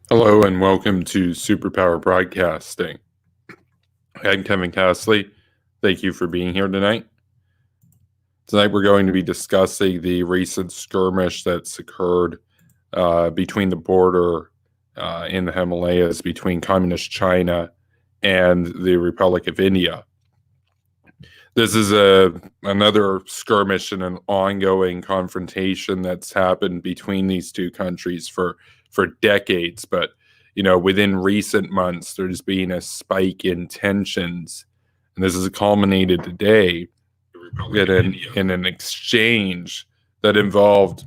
Hello and welcome to Superpower Broadcasting. I'm Kevin Castley. Thank you for being here tonight. Tonight we're going to be discussing the recent skirmish that's occurred between the border in the Himalayas between Communist China and the Republic of India. This is another skirmish and an ongoing confrontation that's happened between these two countries for decades, but within recent months, there's been a spike in tensions, and this has culminated today in an exchange that involved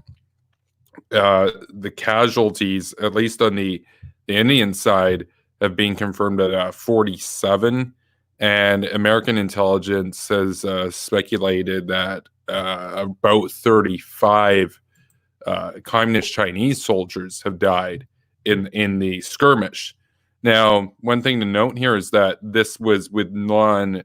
the casualties, at least on the Indian side, have been confirmed at 47, and American intelligence has speculated that about 35 communist Chinese soldiers have died in the skirmish. Now, one thing to note here is that this was with gun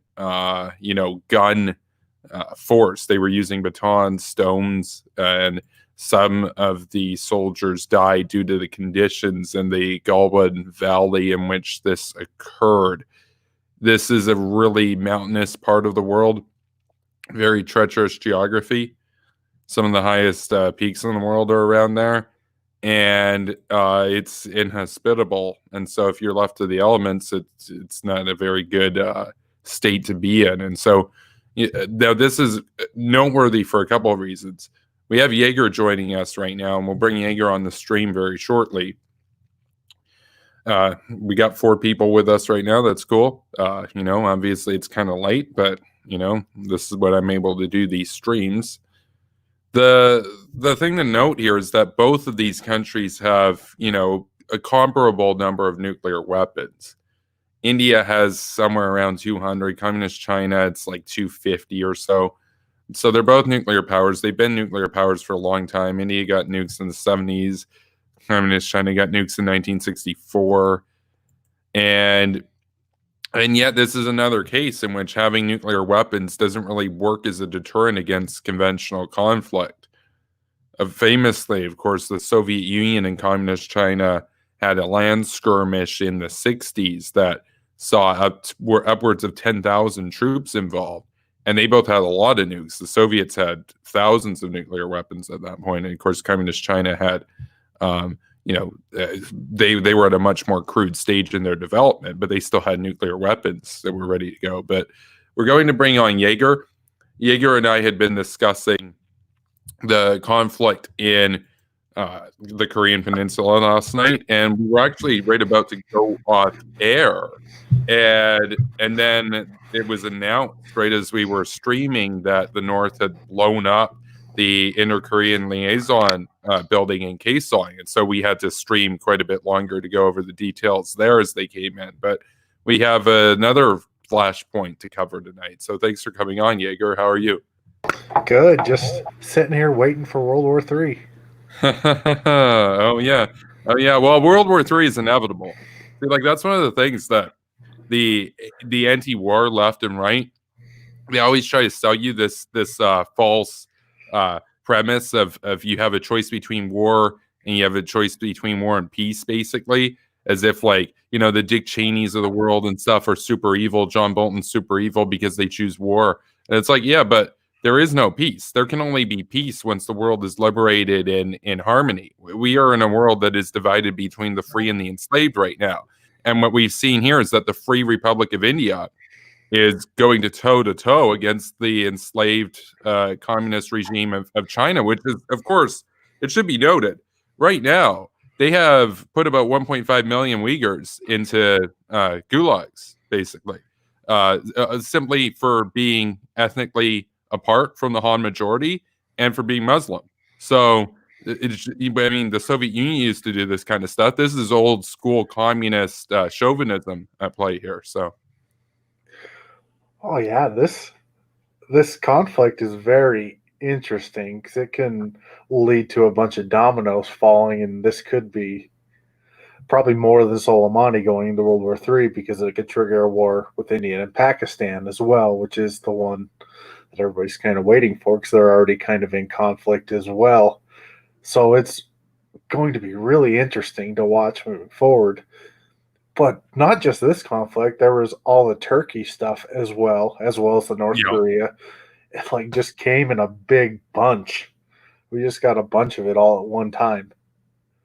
force. They were using batons, stones, and some of the soldiers died due to the conditions in the Galwan Valley in which this occurred. This is a really mountainous part of the world, very treacherous geography. Some of the highest peaks in the world are around there, and it's inhospitable. And so, if you're left to the elements, it's not a very good state to be in. And so, now this is noteworthy for a couple of reasons. We have Jaeger joining us right now, and we'll bring Jaeger on the stream very shortly. We got 4 people with us right now. That's cool. Obviously it's kind of late, but this is what I'm able to do, these streams. The thing to note here is that both of these countries have, a comparable number of nuclear weapons. India has somewhere around 200. Communist China, it's like 250 or so. So they're both nuclear powers. They've been nuclear powers for a long time. India got nukes in the 70s. Communist China got nukes in 1964. And yet this is another case in which having nuclear weapons doesn't really work as a deterrent against conventional conflict. Famously, of course, the Soviet Union and Communist China had a land skirmish in the 60s that saw upwards of 10,000 troops involved. And they both had a lot of nukes. The Soviets had thousands of nuclear weapons at that point. And of course, Communist China had they were at a much more crude stage in their development, but they still had nuclear weapons that were ready to go. But we're going to bring on Jaeger. Jaeger and I had been discussing the conflict in the Korean Peninsula last night, and we were actually right about to go off air, and then it was announced right as we were streaming that the North had blown up the Inter-Korean liaison building in Kaesong, and so we had to stream quite a bit longer to go over the details there as they came in. But we have another flashpoint to cover tonight, so thanks for coming on, Jaeger. How are you? Good. Just sitting here waiting for World War III. Oh yeah, oh yeah. Well, World War III is inevitable. See, like that's one of the things that the anti-war left and right, they always try to sell you this false premise of you have a choice between war and you have a choice between war and peace, basically, as if like the Dick Cheneys of the world and stuff are super evil. John Bolton's super evil because they choose war, and it's like, yeah, but there is no peace. There can only be peace once the world is liberated and in harmony. We are in a world that is divided between the free and the enslaved right now. And what we've seen here is that the Free Republic of India is going to toe against the enslaved communist regime of China, which is, of course, it should be noted, right now, they have put about 1.5 million Uyghurs into gulags, basically, simply for being ethnically apart from the Han majority and for being Muslim. So, the Soviet Union used to do this kind of stuff. This is old school communist chauvinism at play here. So, Oh yeah, this conflict is very interesting because it can lead to a bunch of dominoes falling, and this could be probably more than Soleimani going into World War III because it could trigger a war with India and Pakistan as well, which is the one that everybody's kind of waiting for because they're already kind of in conflict as well. So it's going to be really interesting to watch moving forward. But not just this conflict, there was all the Turkey stuff as well as the North Yeah. Korea. It like just came in a big bunch. We just got a bunch of it all at one time.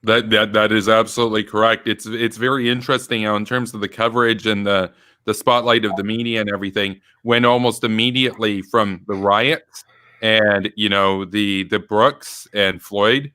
That is absolutely correct. It's very interesting how, in terms of the coverage and the spotlight of the media and everything, went almost immediately from the riots and the Brooks and Floyd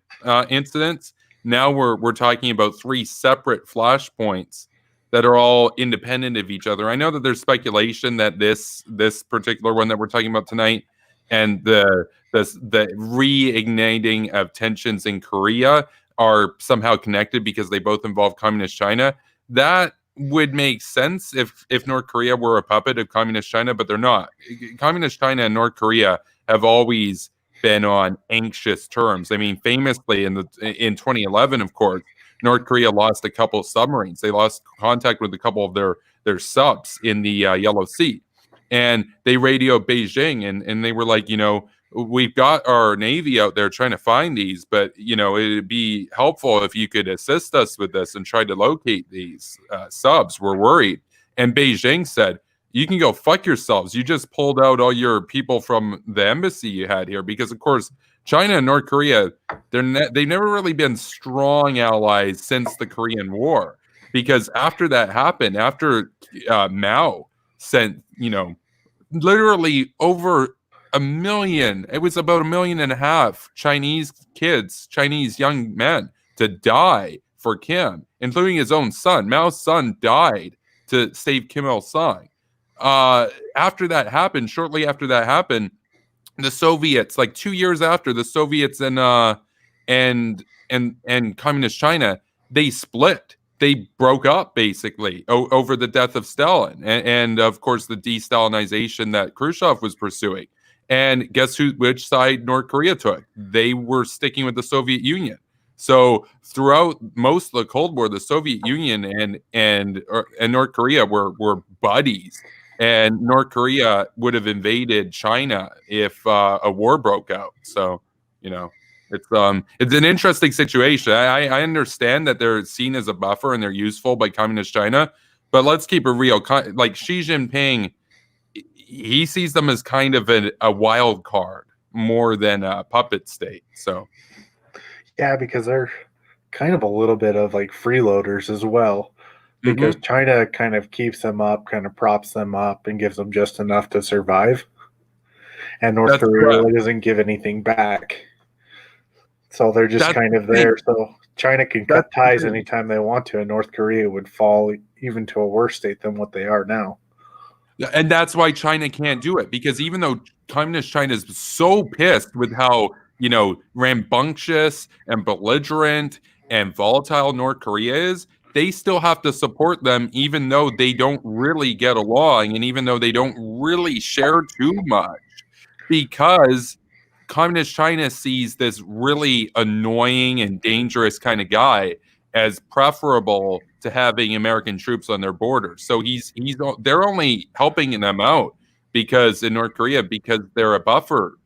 incidents. Now we're talking about three separate flashpoints that are all independent of each other. I know that there's speculation that this particular one that we're talking about tonight and the reigniting of tensions in Korea are somehow connected because they both involve communist China. That would make sense if North Korea were a puppet of communist China, but they're not. Communist China and North Korea have always been on anxious terms. I mean, famously in 2011, of course, North Korea lost a couple of submarines. They lost contact with a couple of their subs in the Yellow Sea, and they radioed Beijing, and they were like, we've got our Navy out there trying to find these, but it'd be helpful if you could assist us with this and try to locate these subs. We're worried. And Beijing said, you can go fuck yourselves. You just pulled out all your people from the embassy you had here, because of course China and North Korea, they've never really been strong allies since the Korean War, because after that happened, after Mao sent literally over a million, it was about 1.5 million Chinese kids, Chinese young men, to die for Kim, including his own son. Mao's son died to save Kim Il-sung. After that happened, shortly after that happened, the Soviets, like 2 years after, the Soviets and communist China, they split. They broke up basically over the death of Stalin and of course the de-Stalinization that Khrushchev was pursuing. And guess which side North Korea took? They were sticking with the Soviet Union. So throughout most of the Cold War, the Soviet Union and North Korea were buddies. And North Korea would have invaded China if a war broke out. So, it's an interesting situation. I understand that they're seen as a buffer and they're useful by communist China, but let's keep it real. Like Xi Jinping, he sees them as kind of a wild card more than a puppet state. So, yeah, because they're kind of a little bit of like freeloaders as well. Because China kind of keeps them up, kind of props them up, and gives them just enough to survive. And North Korea really doesn't give anything back. So they're just kind of there. So China can cut ties anytime they want to, and North Korea would fall even to a worse state than what they are now. And that's why China can't do it, because even though communist China is so pissed with how, rambunctious and belligerent and volatile North Korea is, they still have to support them, even though they don't really get along and even though they don't really share too much, because communist China sees this really annoying and dangerous kind of guy as preferable to having American troops on their borders. So they're only helping them out because in North Korea, because they're a buffer.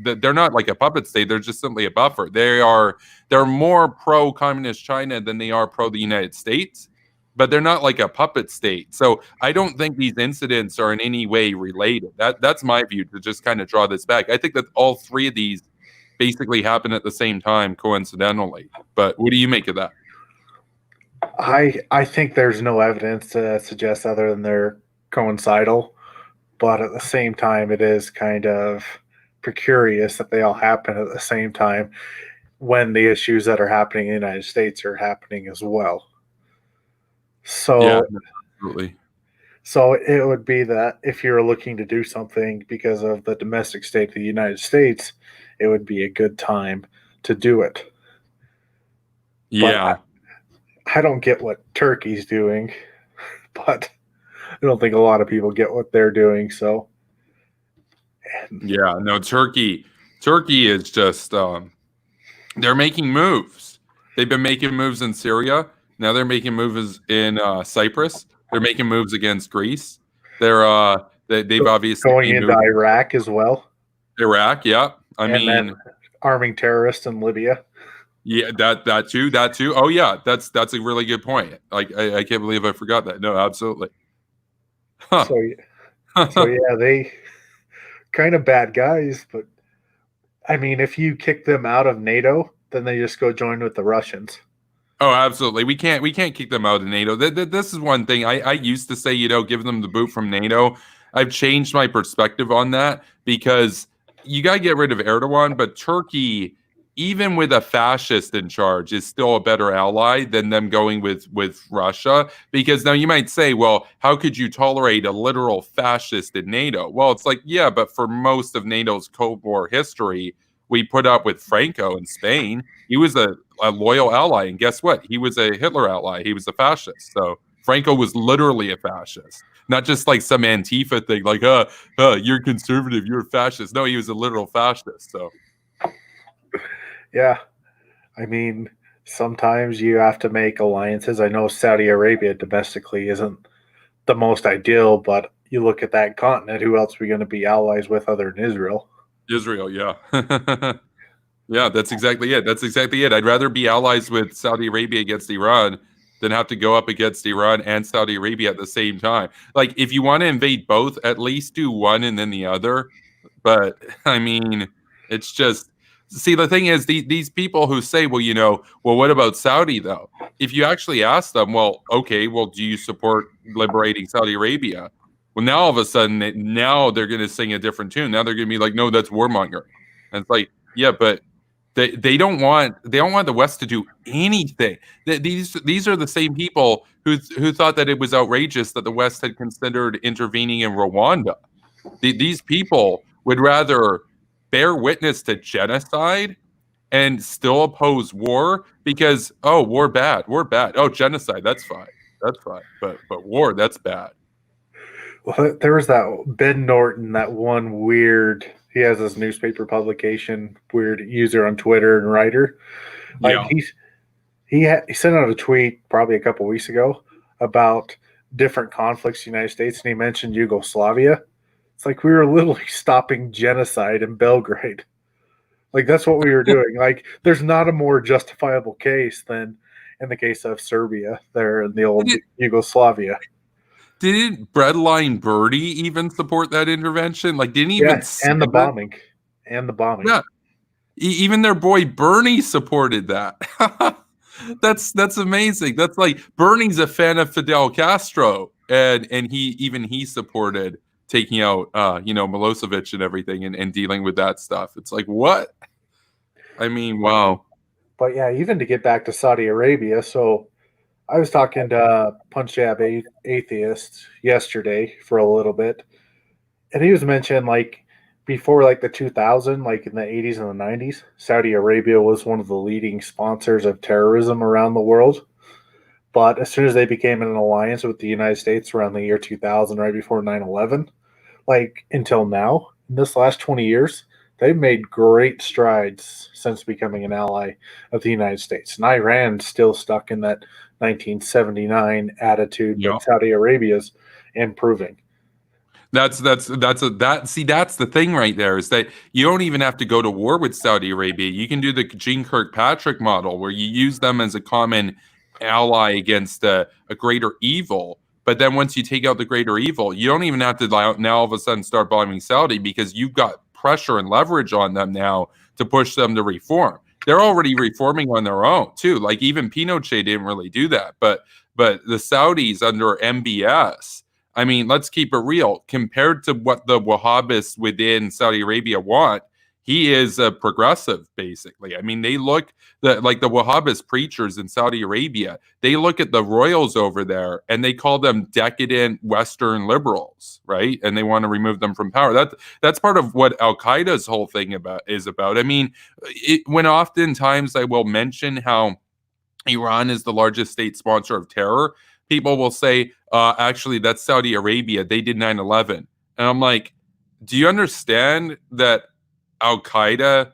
They're not like a puppet state. They're just simply a buffer. They're more pro-communist China than they are pro the United States, but they're not like a puppet state. So I don't think these incidents are in any way related. That's my view, to just kind of draw this back. I think that all three of these basically happen at the same time, coincidentally. But what do you make of that? I think there's no evidence to suggest other than they're coincidental, but at the same time, it is kind of precarious that they all happen at the same time when the issues that are happening in the United States are happening as well. So, yeah, absolutely. So it would be that if you're looking to do something because of the domestic state of the United States, it would be a good time to do it. Yeah. I don't get what Turkey's doing, but I don't think a lot of people get what they're doing. So, yeah, no, Turkey is just they're making moves. They've been making moves in Syria. Now they're making moves in Cyprus. They're making moves against Greece. They've obviously going into Iraq as well. Iraq, yeah. I mean, arming terrorists in Libya. Yeah, that too. Oh yeah, that's a really good point. Like I can't believe I forgot that. No, absolutely. Huh. So yeah, they kind of bad guys, but I mean, if you kick them out of NATO, then they just go join with the Russians. Oh, absolutely. We can't kick them out of NATO. This is one thing I used to say, give them the boot from NATO. I've changed my perspective on that because you got to get rid of Erdogan, but Turkey, even with a fascist in charge, is still a better ally than them going with Russia. Because now you might say, well, how could you tolerate a literal fascist in NATO? Well, it's like, yeah, but for most of NATO's Cold War history, we put up with Franco in Spain. He was a loyal ally, and guess what? He was a Hitler ally. He was a fascist. So Franco was literally a fascist, not just like some Antifa thing, like you're conservative, you're a fascist. No, he was a literal fascist. So Yeah, I mean, sometimes you have to make alliances. I know Saudi Arabia domestically isn't the most ideal, but you look at that continent, who else are we going to be allies with other than Israel? Israel, yeah. Yeah, that's exactly it. That's exactly it. I'd rather be allies with Saudi Arabia against Iran than have to go up against Iran and Saudi Arabia at the same time. Like, if you want to invade both, at least do one and then the other. But I mean, it's just see, the thing is, these people who say, well, what about Saudi though? If you actually ask them, well, okay, well, do you support liberating Saudi Arabia? Well, now all of a sudden, now they're going to sing a different tune. Now they're going to be like, no, that's warmongering. And it's like, yeah, but they don't want the West to do anything. These are the same people who thought that it was outrageous that the West had considered intervening in Rwanda. These people would rather bear witness to genocide and still oppose war because war bad, oh, genocide, that's fine, but war, that's bad. Well, there was that Ben Norton, that one weird. He has this newspaper publication, weird user on Twitter and writer. Like Yeah. he sent out a tweet probably a couple weeks ago about different conflicts in the United States, and he mentioned Yugoslavia. It's like we were literally stopping genocide in Belgrade. Like that's what we were doing. Like there's not a more justifiable case than in the case of Serbia there in the old Yugoslavia. Didn't Breadline Birdie even support that intervention? Like, didn't he even and the say that? bombing. And the bombing. Yeah. Even their boy Bernie supported that. That's amazing. That's like Bernie's a fan of Fidel Castro, and he supported taking out Milosevic and everything and dealing with that stuff. It's like, what? I mean, wow. But yeah, even to get back to Saudi Arabia, so I was talking to Punjab Atheist yesterday for a little bit, and he was mentioning like before like the 2000, like in the 80s and the 90s, Saudi Arabia was one of the leading sponsors of terrorism around the world. But as soon as they became in an alliance with the United States around the year 2000, right before 9/11, like until now, in this last 20 years, they've made great strides since becoming an ally of the United States. And Iran's still stuck in that 1979 attitude, Yeah. but Saudi Arabia's improving. That's the thing right there, is that you don't even have to go to war with Saudi Arabia. You can do the Jeane Kirkpatrick model where you use them as a common ally against a greater evil. But then once you take out the greater evil, you don't even have to now all of a sudden start bombing Saudi, because you've got pressure and leverage on them now to push them to reform. They're already reforming on their own too. Like even Pinochet didn't really do that, but the Saudis under MBS, I mean, let's keep it real. Compared to what the Wahhabists within Saudi Arabia want, he is a progressive, basically. I mean, they look like the Wahhabist preachers in Saudi Arabia. They look at the royals over there and they call them decadent Western liberals, right? And they want to remove them from power. That's part of what Al Qaeda's whole thing is about. I mean, when oftentimes I will mention how Iran is the largest state sponsor of terror, people will say, actually, that's Saudi Arabia. They did 9/11. And I'm like, do you understand that Al Qaeda,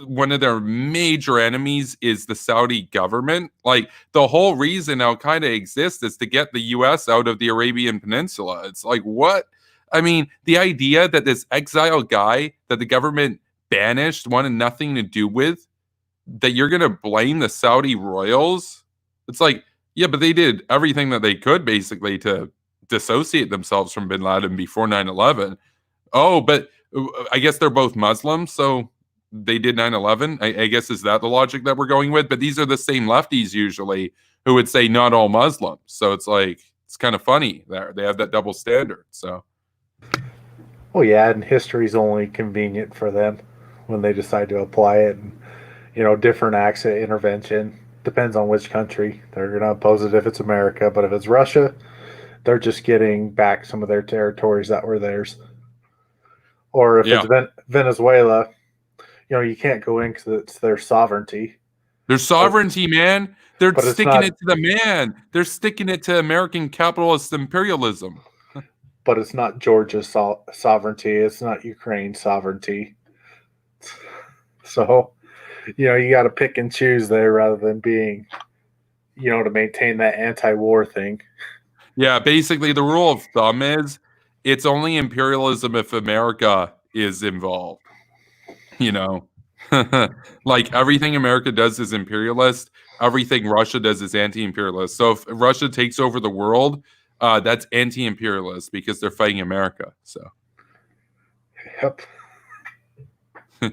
one of their major enemies is the Saudi government? Like, the whole reason Al Qaeda exists is to get the US out of the Arabian Peninsula. It's like, what? I mean, the idea that this exiled guy that the government banished, wanted nothing to do with, that you're going to blame the Saudi royals. It's like, yeah, but they did everything that they could basically to dissociate themselves from bin Laden before 9/11. Oh, but I guess they're both Muslims, so they did 9/11. I guess is that the logic that we're going with? But these are the same lefties usually who would say not all Muslims. So it's like it's kind of funny there. They have that double standard. So Well, yeah, and history's only convenient for them when they decide to apply it. And, different acts of intervention depends on which country. They're going to oppose it if it's America, but if it's Russia, they're just getting back some of their territories that were theirs. Or if yeah, it's Venezuela, you can't go in because it's their sovereignty. their sovereignty, man. They're But it's sticking not- it to the man. They're sticking it to American capitalist imperialism. But it's not Georgia's sovereignty. It's not Ukraine's sovereignty. So, you got to pick and choose there rather than being, to maintain that anti-war thing. Yeah, basically the rule of thumb is it's only imperialism if America is involved. Like everything America does is imperialist. Everything Russia does is anti-imperialist. So if Russia takes over the world, that's anti-imperialist because they're fighting America. So Yep. I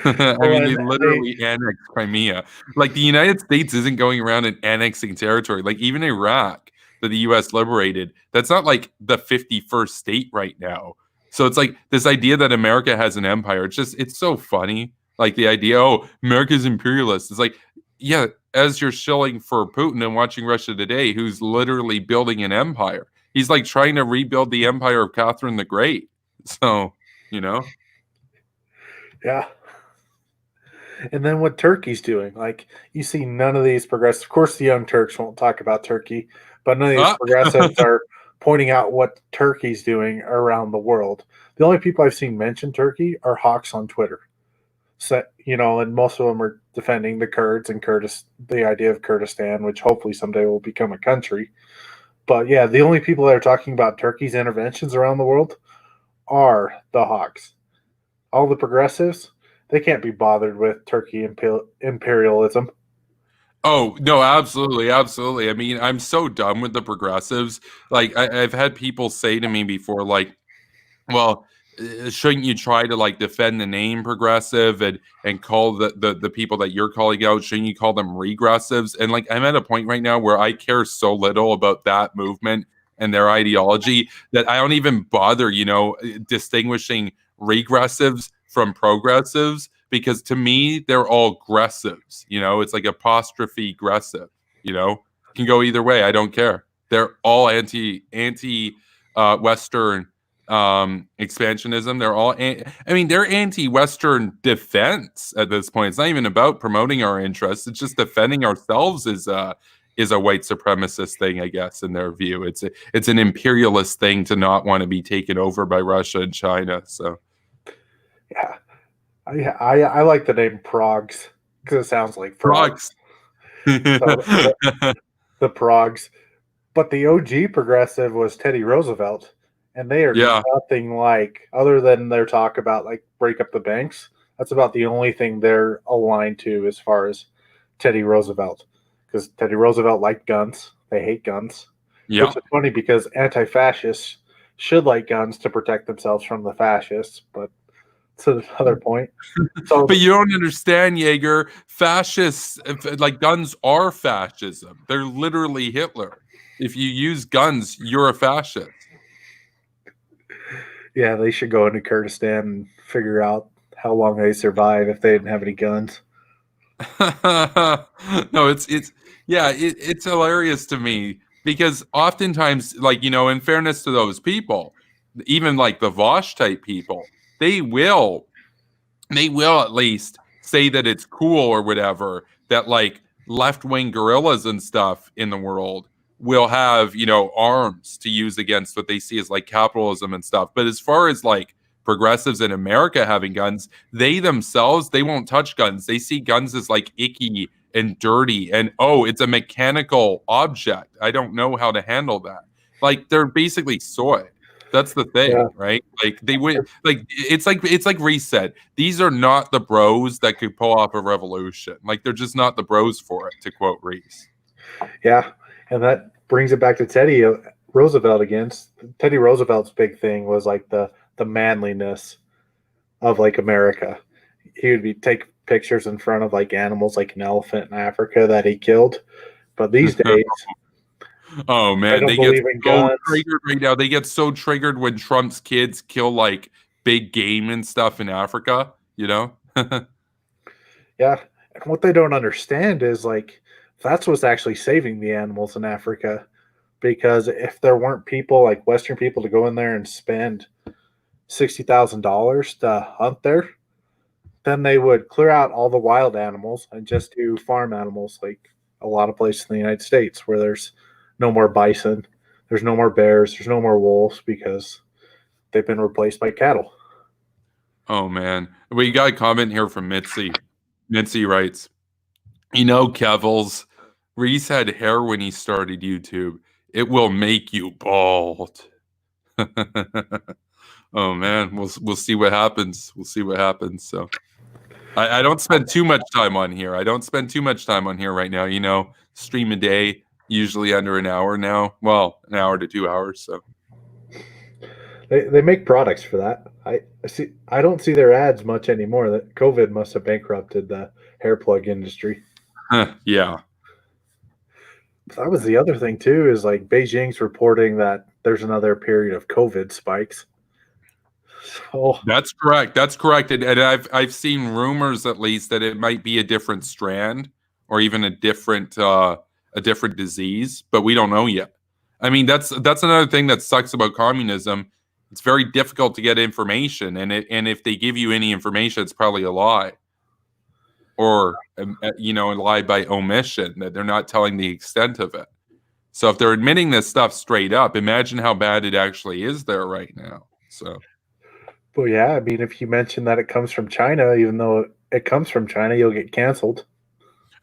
mean, they literally annexed Crimea. Like the United States isn't going around and annexing territory. Like even Iraq that the U.S. liberated, that's not like the 51st state right now. So it's like this idea that America has an empire. It's so funny. Like the idea, oh, America's imperialist. It's like, yeah, as you're shilling for Putin and watching Russia Today, who's literally building an empire. He's like trying to rebuild the empire of Catherine the Great. So, Yeah. And then what Turkey's doing, like you see none of these progressives. Of course, the Young Turks won't talk about Turkey, but none of these progressives are pointing out what Turkey's doing around the world. The only people I've seen mention Turkey are hawks on Twitter. So, and most of them are defending the Kurds and the idea of Kurdistan, which hopefully someday will become a country. But yeah, the only people that are talking about Turkey's interventions around the world are the hawks. All the progressives, they can't be bothered with Turkey imperialism. Oh, no, absolutely. Absolutely. I mean, I'm so done with the progressives. Like, I've had people say to me before, like, well, shouldn't you try to like defend the name progressive and call the people that you're calling out, shouldn't you call them regressives? And like, I'm at a point right now where I care so little about that movement and their ideology that I don't even bother, distinguishing regressives from progressives, because to me they're all aggressives. It's like apostrophe aggressive. Can go either way. I don't care. They're all anti Western expansionism. They're all they're anti-Western defense at this point. It's not even about promoting our interests. It's just defending ourselves is a white supremacist thing, I guess, in their view. It's an imperialist thing to not want to be taken over by Russia and China. So yeah, I like the name Progs because it sounds like frogs. The Progs, but the OG progressive was Teddy Roosevelt, and they are nothing like, other than their talk about like break up the banks. That's about the only thing they're aligned to as far as Teddy Roosevelt, because Teddy Roosevelt liked guns. They hate guns. Yeah, which is funny because anti-fascists should like guns to protect themselves from the fascists, but to another point. So, but you don't understand, Jaeger. Fascists, like guns, are fascism. They're literally Hitler. If you use guns, you're a fascist. Yeah, they should go into Kurdistan and figure out how long they survive if they didn't have any guns. No, it's hilarious to me because oftentimes, like, in fairness to those people, even like the Vosh type people, they will at least say that it's cool or whatever that like left-wing guerrillas and stuff in the world will have, arms to use against what they see as like capitalism and stuff. But as far as like progressives in America having guns, they themselves, they won't touch guns. They see guns as like icky and dirty and, oh, it's a mechanical object. I don't know how to handle that. Like they're basically soy. That's the thing, right? Like they would like it's like Reese said. These are not the bros that could pull off a revolution. Like they're just not the bros for it, to quote Reese. Yeah, and that brings it back to Teddy Roosevelt again. Teddy Roosevelt's big thing was like the manliness of like America. He would be take pictures in front of like animals like an elephant in Africa that he killed. But these days, Oh I man, don't they get believe in so guns. triggered right now. They get so triggered when Trump's kids kill like big game and stuff in Africa, you know? Yeah, and what they don't understand is like that's what's actually saving the animals in Africa. Because if there weren't people like Western people to go in there and spend $60,000 to hunt there, then they would clear out all the wild animals and just do farm animals like a lot of places in the United States where there's no more bison, there's no more bears, there's no more wolves because they've been replaced by cattle. Oh man. We got a comment here from Mitzi. Mitzi writes, you know, Kevels, Reese had hair when he started YouTube. It will make you bald. Oh man, we'll see what happens. We'll see what happens. So I don't spend too much time on here. I don't spend too much time on here right now. You know, stream a day, usually under an hour now. Well, an hour to 2 hours. So They make products for that. I don't see their ads much anymore. That COVID must have bankrupted the hair plug industry. Yeah. That was the other thing too, is like Beijing's reporting that there's another period of COVID spikes. So That's correct. That's correct. And I've seen rumors at least that it might be a different strand or even a different disease, but we don't know yet. I mean, that's another thing that sucks about communism. It's very difficult to get information, and if they give you any information, it's probably a lie, or you know, a lie by omission, that they're not telling the extent of it. So if they're admitting this stuff straight up, imagine how bad it actually is there right now. So. Well, yeah, I mean, if you mention that it comes from China, even though it comes from China, you'll get canceled.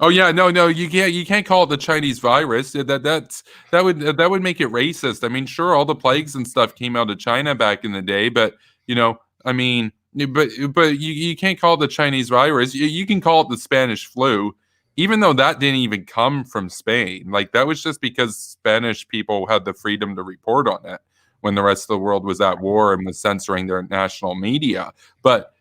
Oh yeah, no, you can't call it the Chinese virus. That would make it racist. I mean, sure, all the plagues and stuff came out of China back in the day, but you know, I mean, but you can't call it the Chinese virus. You can call it the Spanish flu, even though that didn't even come from Spain. Like that was just because Spanish people had the freedom to report on it when the rest of the world was at war and was censoring their national media. But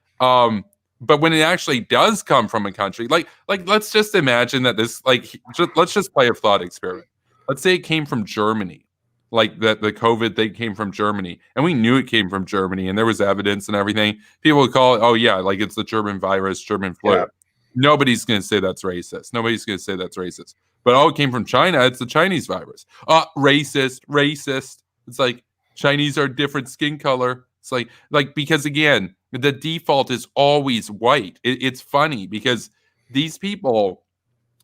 when it actually does come from a country, like let's just imagine that this, let's just play a thought experiment. Let's say it came from Germany, like that the COVID thing came from Germany, and we knew it came from Germany, and there was evidence and everything. People would call it, oh yeah, like it's the German virus, German flu. Yeah. Nobody's going to say that's racist. Nobody's going to say that's racist. But oh, it came from China. It's the Chinese virus. Racist. It's like Chinese are different skin color. It's like because again, the default is always white. It's funny because these people,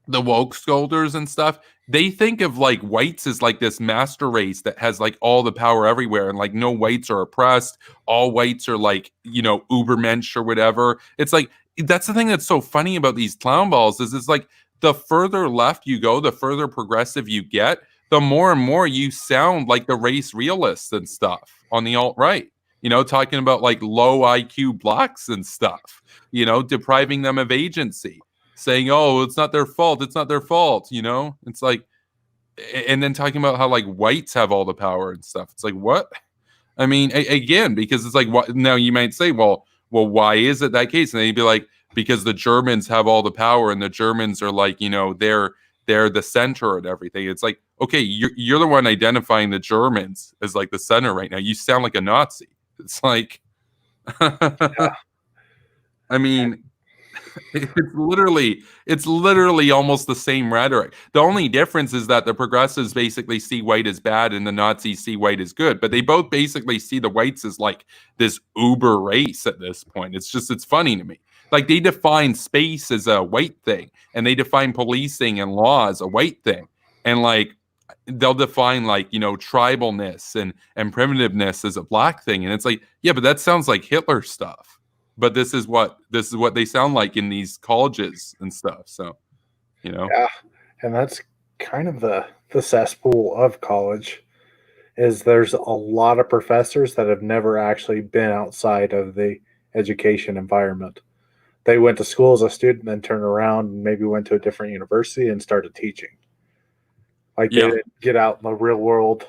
the woke scolders and stuff, they think of like whites as like this master race that has like all the power everywhere, and like no whites are oppressed. All whites are like, you know, Ubermensch or whatever. It's like that's the thing that's so funny about these clown balls is it's like the further left you go, the further progressive you get, the more and more you sound like the race realists and stuff on the alt-right. You know, talking about like low IQ blacks and stuff, you know, depriving them of agency, saying, oh, it's not their fault. It's not their fault. You know, it's like, and then talking about how like whites have all the power and stuff. It's like, what? I mean, again, because it's like, what now you might say, well, why is it that case? And then you'd be like, because the Germans have all the power and the Germans are like, you know, they're the center and everything. It's like, okay, you're the one identifying the Germans as like the center right now. You sound like a Nazi. It's like, yeah. I mean, it's literally almost the same rhetoric. The only difference is that the progressives basically see white as bad and the Nazis see white as good, but they both basically see the whites as like this uber race at this point. It's funny to me. Like they define space as a white thing, and they define policing and law as a white thing, and like they'll define like, you know, tribalness and primitiveness as a black thing, and it's like, yeah, but that sounds like Hitler stuff. But this is what they sound like in these colleges and stuff. So, you know, yeah, and that's kind of the cesspool of college is there's a lot of professors that have never actually been outside of the education environment. They went to school as a student, then turned around and maybe went to a different university and started teaching. Like they Yeah. didn't get out in the real world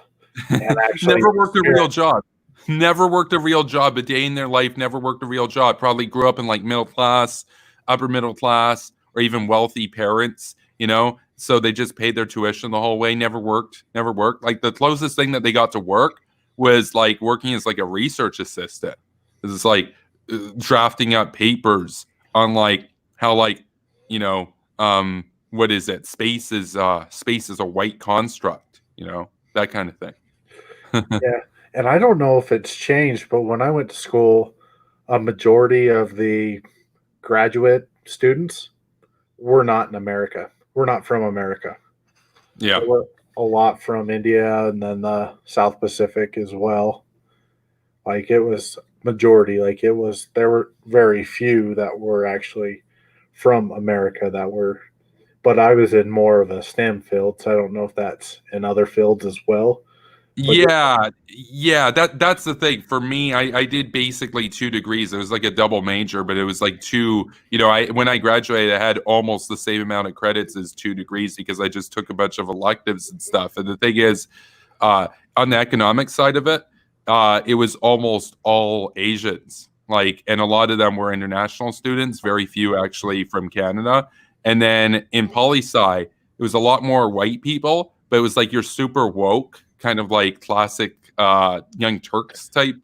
and actually Never worked a real job. Never worked a real job a day in their life. Never worked a real job. Probably grew up in like middle class, upper middle class, or even wealthy parents, you know? So they just paid their tuition the whole way. Never worked. Never worked. Like the closest thing that they got to work was like working as like a research assistant. It's like drafting up papers on like how like, you know, what is it? Space is a white construct, you know, that kind of thing. Yeah, and I don't know if it's changed, but when I went to school, a majority of the graduate students were not in America. We're not from America. Yeah. There were a lot from India and then the South Pacific as well. Like it was majority. Like it was there were very few that were actually from America that were. But I was in more of a STEM field, so I don't know if that's in other fields as well. But Yeah, that's the thing. For me, I did basically 2 degrees. It was like a double major, but it was like two, you know, I when I graduated, I had almost the same amount of credits as 2 degrees because I just took a bunch of electives and stuff. And the thing is, on the economic side of it, it was almost all Asians. Like, and a lot of them were international students, very few actually from Canada. And then in poli sci, it was a lot more white people, but it was like you're super woke, kind of like classic Young Turks type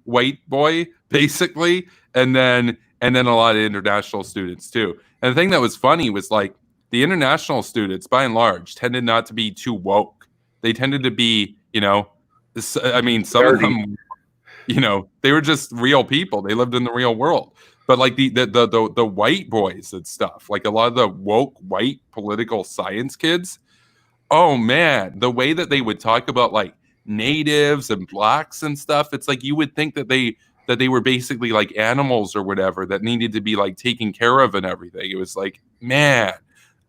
white boy, basically. And then a lot of international students too. And the thing that was funny was like the international students, by and large, tended not to be too woke. They tended to be, you know, I mean, some of them, you know, they were just real people. They lived in the real world. But like the white boys and stuff, like a lot of the woke white political science kids, oh man, the way that they would talk about like natives and blacks and stuff, it's like you would think that they were basically like animals or whatever that needed to be like taken care of and everything. It was like, man,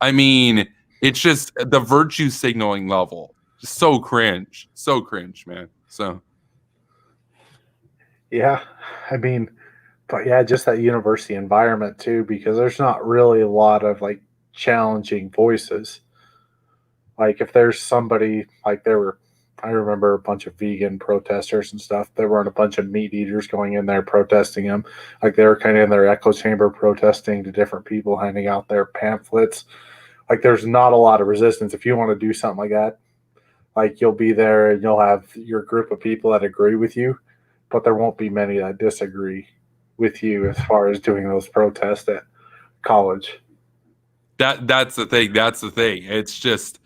I mean, it's just the virtue signaling level. So cringe, man. So yeah, I mean, but yeah, just that university environment too, because there's not really a lot of like challenging voices. Like if there's somebody like there were, I remember a bunch of vegan protesters and stuff. There weren't a bunch of meat eaters going in there protesting them. Like they were kind of in their echo chamber protesting to different people, handing out their pamphlets. Like there's not a lot of resistance. If you want to do something like that, like you'll be there and you'll have your group of people that agree with you, but there won't be many that disagree with you as far as doing those protests at college. that's the thing. That's the thing. It's just,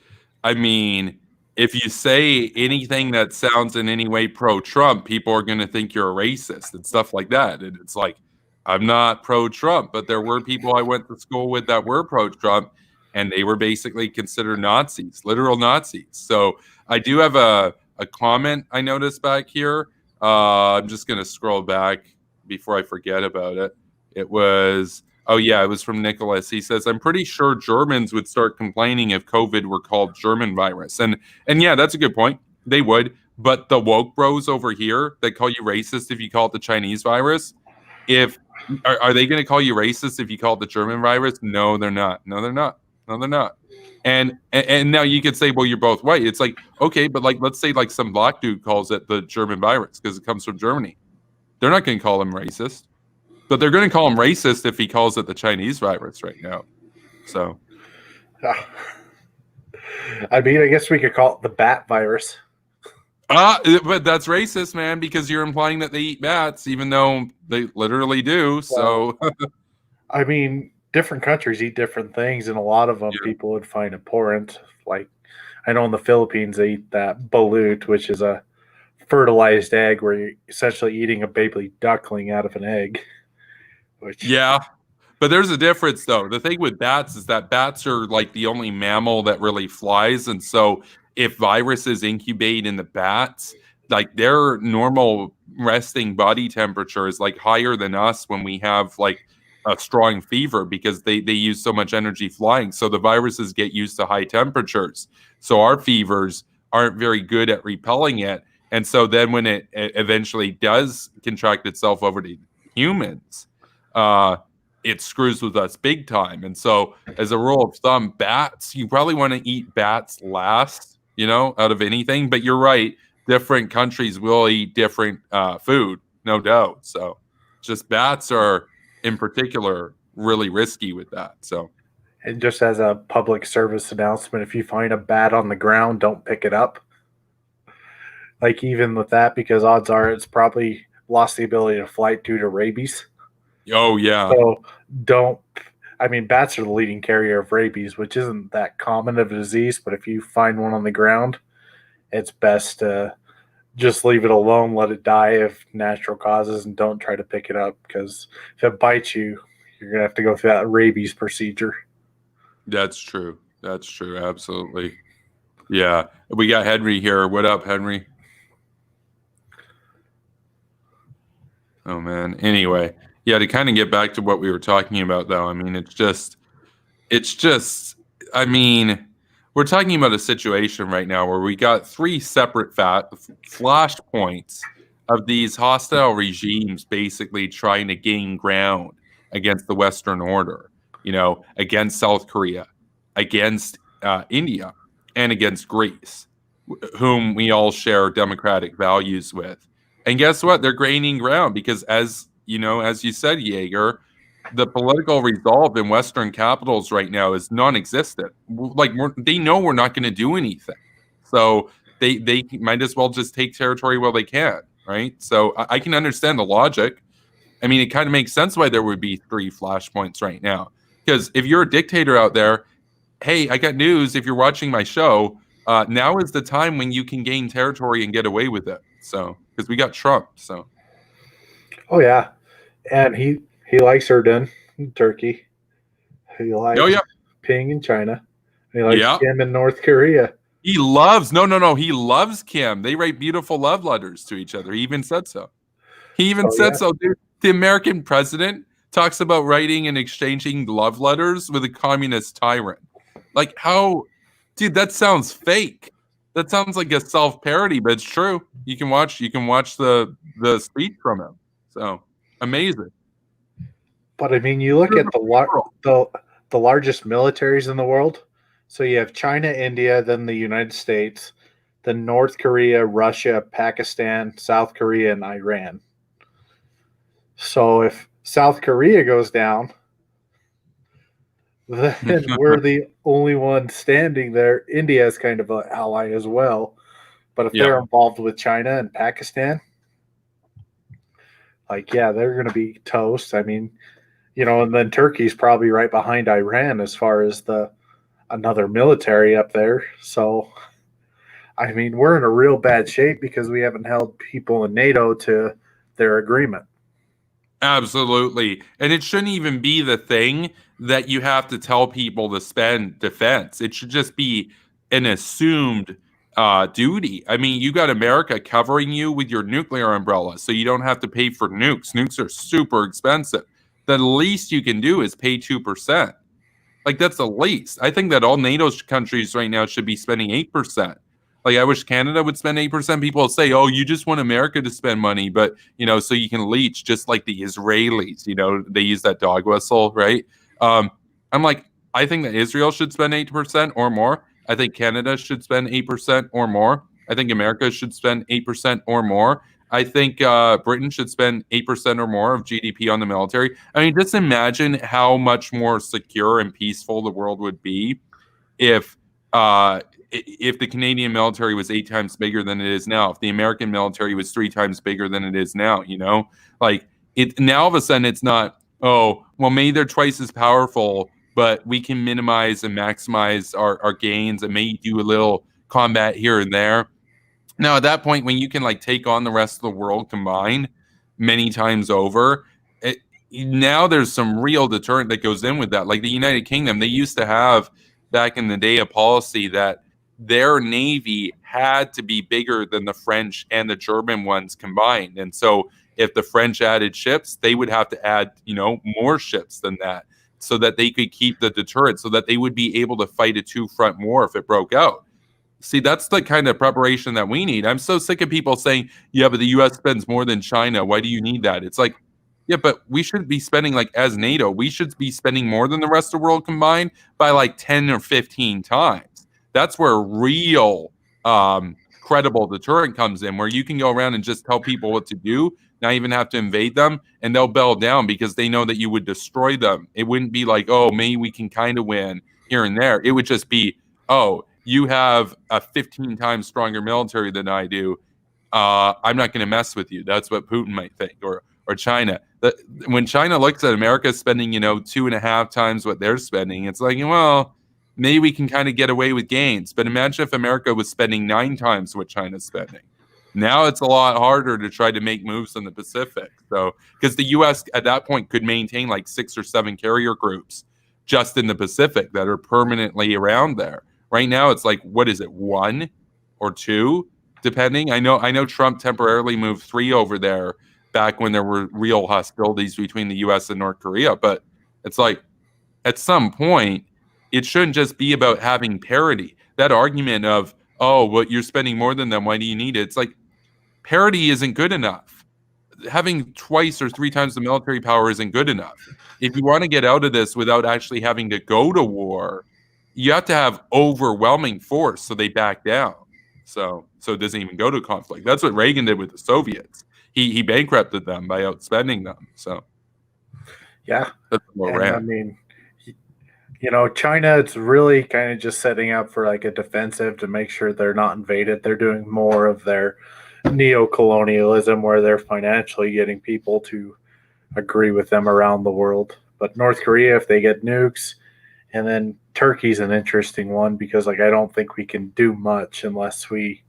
I mean, if you say anything that sounds in any way pro-Trump, people are going to think you're a racist and stuff like that. And it's like, I'm not pro-Trump, but there were people I went to school with that were pro-Trump, and they were basically considered Nazis, literal Nazis. So I do have a comment I noticed back here. I'm just going to scroll back before I forget about it. It was, oh yeah, it was from Nicholas. He says, "I'm pretty sure Germans would start complaining if COVID were called German virus." And yeah, that's a good point. They would, but the woke bros over here that call you racist if you call it the Chinese virus, if are they going to call you racist if you call it the German virus? No, they're not. No, they're not. No, they're not. And now you could say, well, you're both white. It's like, okay, but like let's say like some black dude calls it the German virus because it comes from Germany. They're not going to call him racist, but they're going to call him racist if he calls it the Chinese virus right now. So, I mean, I guess we could call it the bat virus. but that's racist, man, because you're implying that they eat bats, even though they literally do. So, I mean, different countries eat different things, and a lot of them yeah. people would find abhorrent. Like, I know in the Philippines they eat that balut, which is a fertilized egg where you're essentially eating a baby duckling out of an egg. Which, Yeah. But there's a difference, though. The thing with bats is that bats are like the only mammal that really flies. And so if viruses incubate in the bats, like their normal resting body temperature is like higher than us when we have like a strong fever because they use so much energy flying. So the viruses get used to high temperatures. So our fevers aren't very good at repelling it. And so then when it eventually does contract itself over to humans, it screws with us big time. And so as a rule of thumb, bats, you probably want to eat bats last, out of anything. But you're right. Different countries will eat different food, no doubt. So just bats are in particular really risky with that. So, and just as a public service announcement, if you find a bat on the ground, don't pick it up. Like even with that, because odds are it's probably lost the ability to flight due to rabies. Oh yeah. So don't. I mean, bats are the leading carrier of rabies, which isn't that common of a disease. But if you find one on the ground, it's best to just leave it alone, let it die of natural causes, and don't try to pick it up, because if it bites you, you're gonna have to go through that rabies procedure. That's true. That's true. Absolutely. Yeah. We got Henry here. What up, Henry? Oh man. Anyway, yeah, to kind of get back to what we were talking about though, I mean, it's just I mean, we're talking about a situation right now where we got three separate flashpoints of these hostile regimes basically trying to gain ground against the Western order, against South Korea, against India, and against Greece, whom we all share democratic values with. And guess what? They're gaining ground because, as you said, Jaeger, the political resolve in Western capitals right now is non-existent. Like they know we're not going to do anything, so they might as well just take territory while they can, right? So I can understand the logic. I mean, it kind of makes sense why there would be three flashpoints right now. Because if you're a dictator out there, hey, I got news. If you're watching my show, now is the time when you can gain territory and get away with it. So because we got Trump, so. Oh yeah, and he likes Erdogan in Turkey. He likes Ping in China. And he likes Kim in North Korea. He loves he loves Kim. They write beautiful love letters to each other. He even said so. So, dude. The American president talks about writing and exchanging love letters with a communist tyrant. Like how, dude, that sounds fake. That sounds like a self-parody, but it's true. You can watch the speech from him. So amazing. But I mean, you look at the largest militaries in the world. So you have China, India, then the United States, then North Korea, Russia, Pakistan, South Korea, and Iran. So if South Korea goes down, then we're the only one standing there. India is kind of an ally as well. But if they're involved with China and Pakistan, they're going to be toast. I mean, and then Turkey's probably right behind Iran as far as another military up there. So, I mean, we're in a real bad shape because we haven't held people in NATO to their agreement. Absolutely. And it shouldn't even be the thing that you have to tell people to spend defense. It should just be an assumed duty. I mean, you got America covering you with your nuclear umbrella, so you don't have to pay for nukes. Nukes are super expensive. The least you can do is pay 2%. Like, that's the least. I think that all NATO countries right now should be spending 8%. Like, I wish Canada would spend 8%. People say, oh, you just want America to spend money, but, so you can leech, just like the Israelis, they use that dog whistle, right? I'm like, I think that Israel should spend 8% or more. I think Canada should spend 8% or more. I think America should spend 8% or more. I think Britain should spend 8% or more of GDP on the military. I mean, just imagine how much more secure and peaceful the world would be if the Canadian military was 8 times bigger than it is now, if the American military was 3 times bigger than it is now, like it now all of a sudden it's not, oh, well, maybe they're twice as powerful, but we can minimize and maximize our gains and maybe do a little combat here and there. Now, at that point, when you can take on the rest of the world combined many times over, now there's some real deterrent that goes in with that. Like the United Kingdom, they used to have back in the day a policy that their navy had to be bigger than the French and the German ones combined. And so if the French added ships, they would have to add, more ships than that so that they could keep the deterrent, so that they would be able to fight a two-front war if it broke out. See, that's the kind of preparation that we need. I'm so sick of people saying, yeah, but the US spends more than China. Why do you need that? It's like, yeah, but we should be spending, like, as NATO, we should be spending more than the rest of the world combined by like 10 or 15 times. That's where real credible deterrent comes in, where you can go around and just tell people what to do, not even have to invade them, and they'll bow down because they know that you would destroy them. It wouldn't be like, oh, maybe we can kind of win here and there. It would just be, oh, you have a 15 times stronger military than I do. I'm not going to mess with you. That's what Putin might think, or China. When China looks at America spending, 2.5 times what they're spending, it's like, well, maybe we can kind of get away with gains. But imagine if America was spending 9 times what China's spending. Now it's a lot harder to try to make moves in the Pacific. So, because the U.S. at that point could maintain like 6 or 7 carrier groups just in the Pacific that are permanently around there. Right now, it's like, what is it, 1 or 2, depending? I know Trump temporarily moved 3 over there back when there were real hostilities between the U.S. and North Korea. But it's like, at some point, it shouldn't just be about having parity. That argument of, oh, well, you're spending more than them, why do you need it? It's like, parity isn't good enough. Having 2 or 3 times the military power isn't good enough. If you want to get out of this without actually having to go to war, you have to have overwhelming force so they back down. So it doesn't even go to conflict. That's what Reagan did with the Soviets. He bankrupted them by outspending them. So yeah, that's what I mean, China, it's really kind of just setting up for like a defensive to make sure they're not invaded. They're doing more of their neo-colonialism where they're financially getting people to agree with them around the world. But North Korea, if they get nukes, and then Turkey's an interesting one because like I don't think we can do much unless we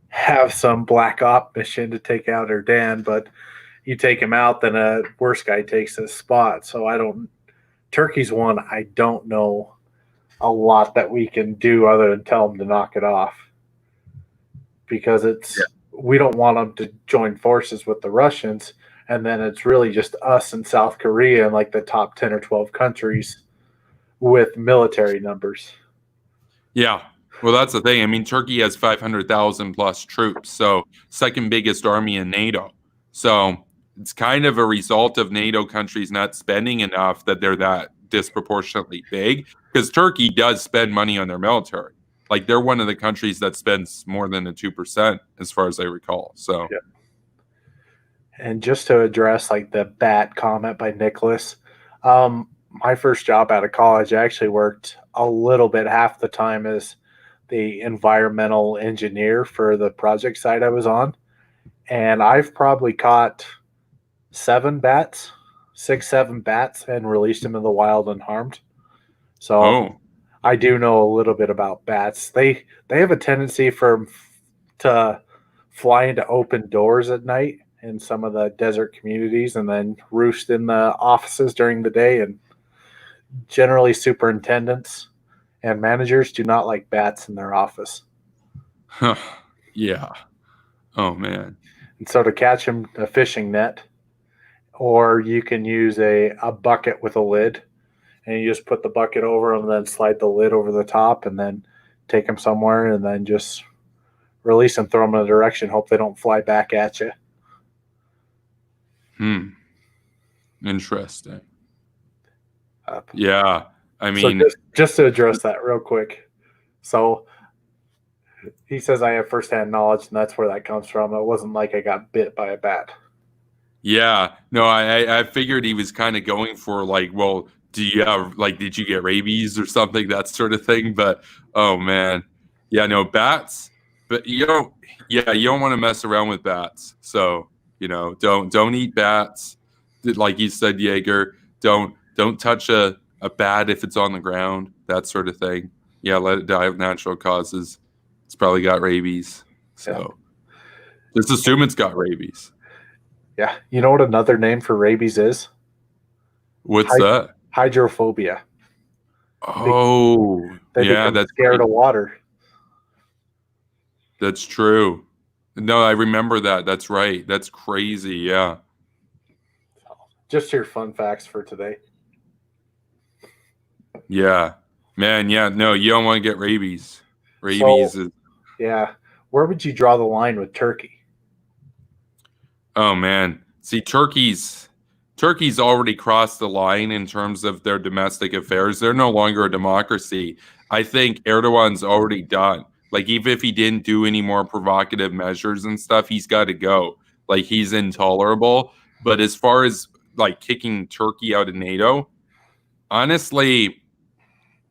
have some black op mission to take out Erdogan, but you take him out, then a worse guy takes his spot. So Turkey's one I don't know a lot that we can do other than tell them to knock it off because we don't want them to join forces with the Russians, and then it's really just us and South Korea and like the top 10 or 12 countries with military numbers. Yeah. Well, that's the thing. I mean, Turkey has 500,000 plus troops, so second biggest army in NATO. So it's kind of a result of NATO countries not spending enough that they're that disproportionately big, because Turkey does spend money on their military. Like, they're one of the countries that spends more than 2%, as far as I recall. So, yeah. And just to address like the bat comment by Nicholas, my first job out of college, I actually worked a little bit, half the time as the environmental engineer for the project site I was on. And I've probably caught 6, 7 bats and released them in the wild unharmed. So I do know a little bit about bats. They have a tendency to fly into open doors at night in some of the desert communities and then roost in the offices during the day. And generally superintendents and managers do not like bats in their office. Yeah. Oh, man. And so to catch them, a fishing net, or you can use a bucket with a lid, and you just put the bucket over them and then slide the lid over the top and then take them somewhere and then just release them, throw them in a direction, hope they don't fly back at you. Interesting. Yeah. I mean, so just to address that real quick. So he says I have firsthand knowledge, and that's where that comes from. It wasn't like I got bit by a bat. Yeah. No, I figured he was kind of going for like, well, did you get rabies or something, that sort of thing? But oh man. Yeah, no, bats, but you don't want to mess around with bats. So, don't eat bats. Like you said, Jaeger, don't touch a bat if it's on the ground, that sort of thing. Yeah, let it die of natural causes. It's probably got rabies. So just assume it's got rabies. Yeah. You know what another name for rabies is? What's that? Hydrophobia. Oh, yeah, that's scared of water. That's true. No, I remember that. That's right. That's crazy. Yeah. Just your fun facts for today. Yeah, man. Yeah, no, you don't want to get rabies. Rabies is. Yeah. Where would you draw the line with Turkey? Oh man, see, Turkey's already crossed the line in terms of their domestic affairs. They're no longer a democracy. I think Erdogan's already done. Like, even if he didn't do any more provocative measures and stuff, he's got to go. Like, he's intolerable. But as far as like kicking Turkey out of NATO, honestly,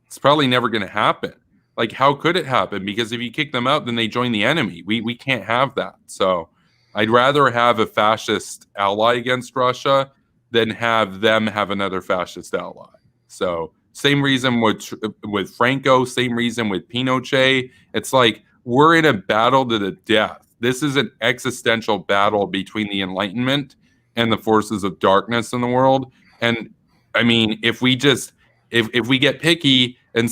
it's probably never going to happen. Like, how could it happen? Because if you kick them out, then they join the enemy. We can't have that. So I'd rather have a fascist ally against Russia than have them have another fascist ally. So same reason with Franco, same reason with Pinochet. It's like we're in a battle to the death. This is an existential battle between the Enlightenment and the forces of darkness in the world. And I mean, if we get picky and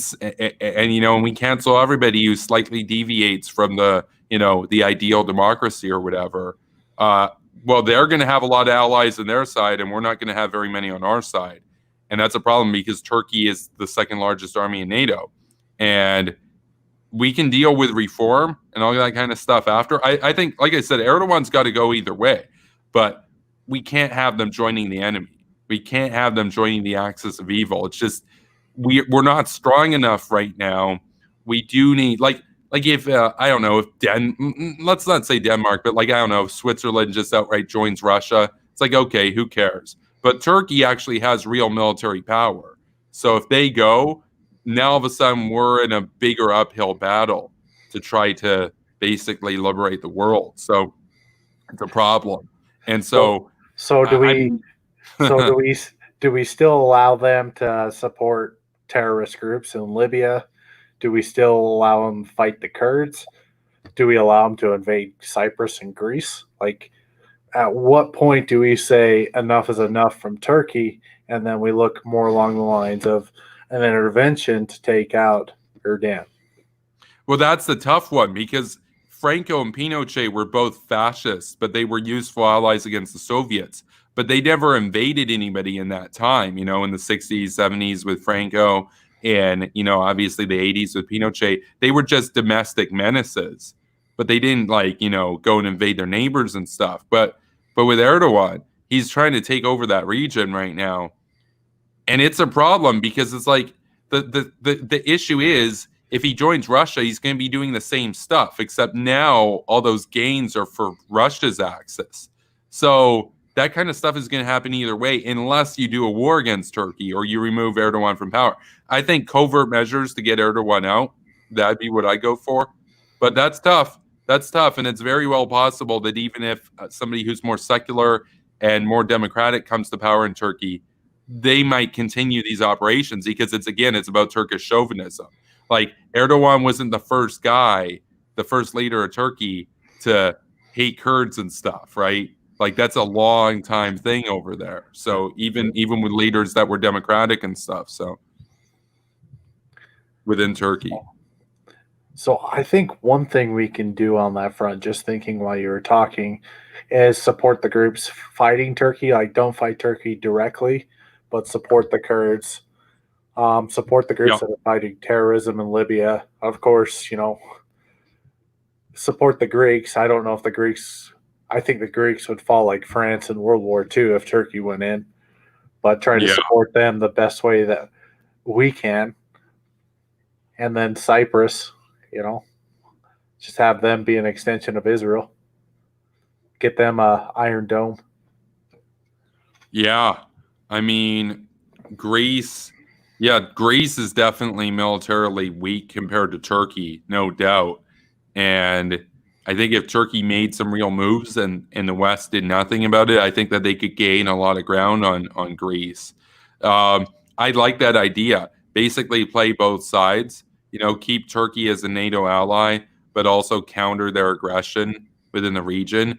and we cancel everybody who slightly deviates from the ideal democracy or whatever, well, they're going to have a lot of allies on their side, and we're not going to have very many on our side. And that's a problem because Turkey is the second largest army in NATO. And we can deal with reform and all that kind of stuff after. I think, like I said, Erdogan's got to go either way, but we can't have them joining the enemy. We can't have them joining the axis of evil. It's just we're not strong enough right now. We do need like if I don't know if let's not say Denmark, but like I don't know if Switzerland just outright joins Russia. It's like, okay, who cares? But Turkey actually has real military power. So if they go, now all of a sudden we're in a bigger uphill battle to try to basically liberate the world. So it's a problem. And so do we still allow them to support terrorist groups in Libya? Do we still allow them to fight the Kurds? Do we allow them to invade Cyprus and Greece? Like, at what point do we say enough is enough from Turkey, and then we look more along the lines of an intervention to take out Erdogan? Well, that's the tough one because Franco and Pinochet were both fascists, but they were useful allies against the Soviets. But they never invaded anybody in that time, in the 60s, 70s with Franco and, obviously the 80s with Pinochet. They were just domestic menaces, but they didn't go and invade their neighbors and stuff. But with Erdogan, he's trying to take over that region right now. And it's a problem because it's like the issue is if he joins Russia, he's going to be doing the same stuff, except now all those gains are for Russia's axis. So that kind of stuff is going to happen either way, unless you do a war against Turkey or you remove Erdogan from power. I think covert measures to get Erdogan out, that'd be what I go for. But that's tough. That's tough. And it's very well possible that even if somebody who's more secular and more democratic comes to power in Turkey, they might continue these operations because it's about Turkish chauvinism. Like Erdogan wasn't the first leader of Turkey to hate Kurds and stuff, right? Like that's a long time thing over there. So even with leaders that were democratic and stuff, so within Turkey. So I think one thing we can do on that front, just thinking while you were talking, is support the groups fighting Turkey. Like don't fight Turkey directly, but support the Kurds. Support the groups that are fighting terrorism in Libya. Of course, support the Greeks. I don't know if the Greeks... I think the Greeks would fall like France in World War II if Turkey went in. But trying to support them the best way that we can. And then Cyprus, just have them be an extension of Israel. Get them a Iron Dome. Yeah. I mean, Greece is definitely militarily weak compared to Turkey, no doubt. And I think if Turkey made some real moves and the West did nothing about it, I think that they could gain a lot of ground on Greece. I like that idea. Basically play both sides, keep Turkey as a NATO ally, but also counter their aggression within the region.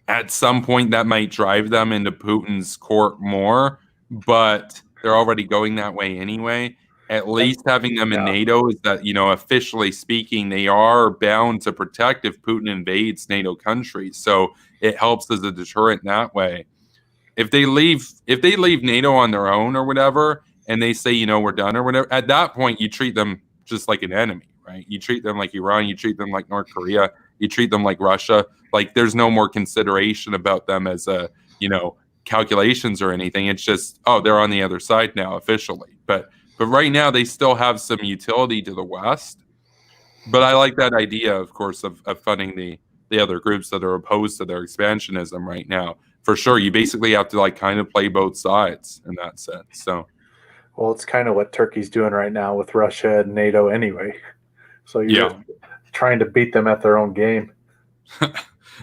At some point, that might drive them into Putin's court more, but they're already going that way anyway. At least having them in NATO is that, officially speaking, they are bound to protect if Putin invades NATO countries. So it helps as a deterrent that way. If they leave NATO on their own or whatever, and they say, we're done or whatever, at that point you treat them just like an enemy, right? You treat them like Iran, you treat them like North Korea, you treat them like Russia. Like there's no more consideration about them as a, calculations or anything. It's just, oh, they're on the other side now officially. But right now they still have some utility to the West. But I like that idea, of course, of funding the other groups that are opposed to their expansionism right now. For sure, you basically have to like kind of play both sides in that sense. So Well, it's kind of what Turkey's doing right now with Russia and NATO anyway. So you're yeah, trying to beat them at their own game.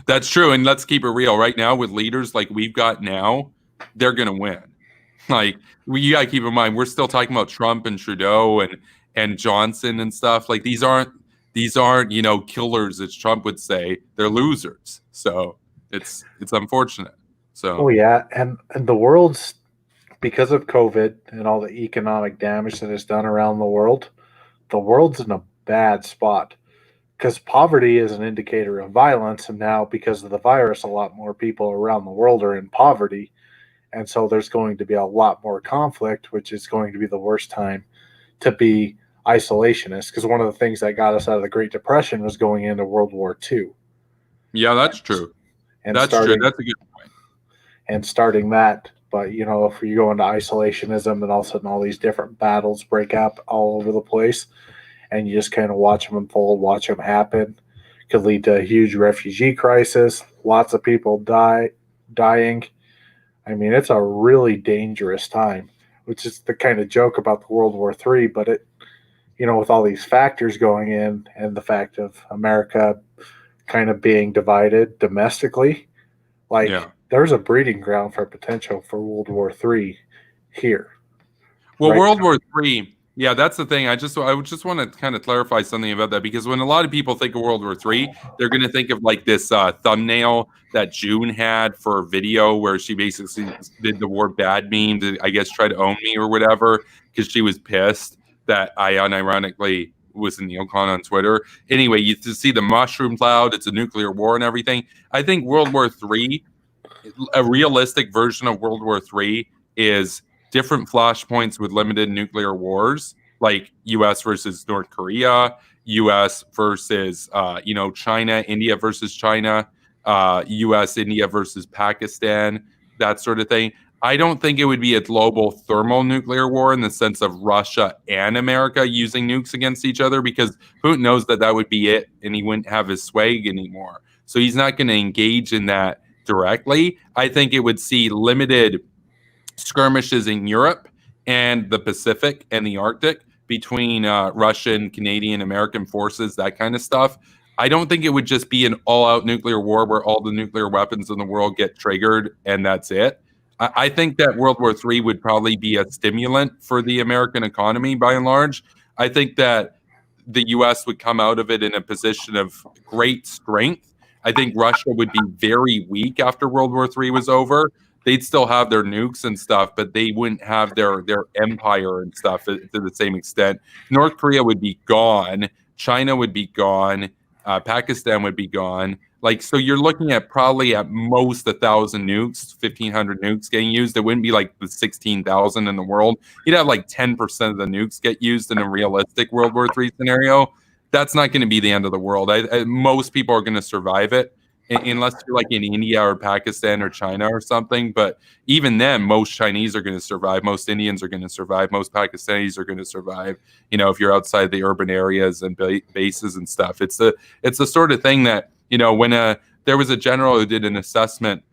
that's true. And let's keep it real. Right now, with leaders like we've got now, they're gonna win. Like you gotta keep in mind, we're still talking about Trump and Trudeau and Johnson and stuff. Like these aren't killers, as Trump would say. They're losers. So it's unfortunate. Oh So yeah, and the world's, because of COVID and all the economic damage that it's done around the world's in a bad spot because poverty is an indicator of violence, and now because of the virus, a lot more people around the world are in poverty, and so there's going to be a lot more conflict, which is going to be the worst time to be isolationist. Because one of the things that got us out of the Great Depression was going into World War II yeah, that's true. and That's true. starting That's a good point. that. But if you go into isolationism, and all of a sudden all these different battles break out all over the place, and you just kind of watch them unfold, watch them happen, could lead to a huge refugee crisis. Lots of people dying. I mean, it's a really dangerous time, which is the kind of joke about the World War III. But with all these factors going in, and the fact of America kind of being divided domestically, like Yeah. there's a breeding ground for potential for World War III here. Well, Right. World War III, yeah, that's the thing. I would just want to kind of clarify something about that because when a lot of people think of World War III, they're going to think of like this thumbnail that June had for a video where she basically did the war bad meme to, I guess, try to own me or whatever because she was pissed that I unironically was a neocon on Twitter. Anyway, you see the mushroom cloud, it's a nuclear war and everything. I think World War III, a realistic version of World War III is different flashpoints with limited nuclear wars, like U.S. versus North Korea, U.S. versus China, India versus China, U.S. India versus Pakistan, that sort of thing. I don't think it would be a global thermonuclear war in the sense of Russia and America using nukes against each other because Putin knows that would be it and he wouldn't have his swag anymore. So he's not going to engage in that directly. I think it would see limited skirmishes in Europe and the Pacific and the Arctic between Russian, Canadian, American forces, that kind of stuff. I don't think it would just be an all-out nuclear war where all the nuclear weapons in the world get triggered and that's it. I think that World War III would probably be a stimulant for the American economy by and large. I think that the U.S. would come out of it in a position of great strength. I think Russia would be very weak after World War III was over. They'd still have their nukes and stuff, but they wouldn't have their empire and stuff to the same extent. North Korea would be gone. China would be gone. Pakistan would be gone. Like, so you're looking at probably at most 1,000 nukes, 1,500 nukes getting used. It wouldn't be like the 16,000 in the world. You'd have like 10% of the nukes get used in a realistic World War III scenario. That's not going to be the end of the world. Most people are going to survive it unless you're like in India or Pakistan or China or something. But even then, most Chinese are going to survive. Most Indians are going to survive. Most Pakistanis are going to survive. If you're outside the urban areas and bases and stuff, it's the sort of thing that, when there was a general who did an assessment,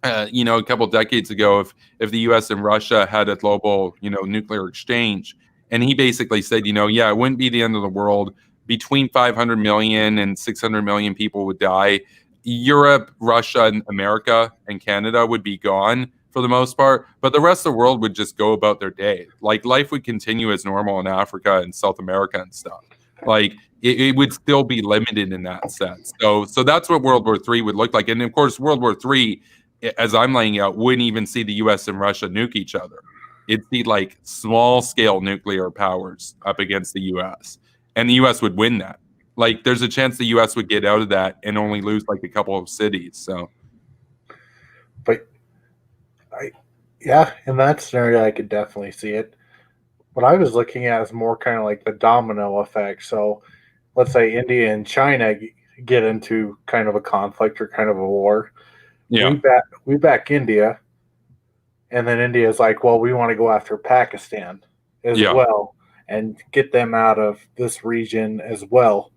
a couple decades ago, if the U.S. and Russia had a global, nuclear exchange, and he basically said, yeah, it wouldn't be the end of the world. Between 500 million and 600 million people would die. Europe, Russia, and America and Canada would be gone for the most part, but the rest of the world would just go about their day. Like life would continue as normal in Africa and South America and stuff. Like it would still be limited in that sense. So that's what World War III would look like. And of course, World War III, as I'm laying out, wouldn't even see the U.S. and Russia nuke each other. It'd be like small scale nuclear powers up against the U.S. and the U.S. would win that. Like there's a chance the U.S. would get out of that and only lose like a couple of cities. So, But yeah, in that scenario, I could definitely see it. What I was looking at is more kind of like the domino effect. So let's say India and China get into kind of a conflict or kind of a war, Yeah. we back India, and then India is like, well, we want to go after Pakistan as Yeah. well and get them out of this region as well.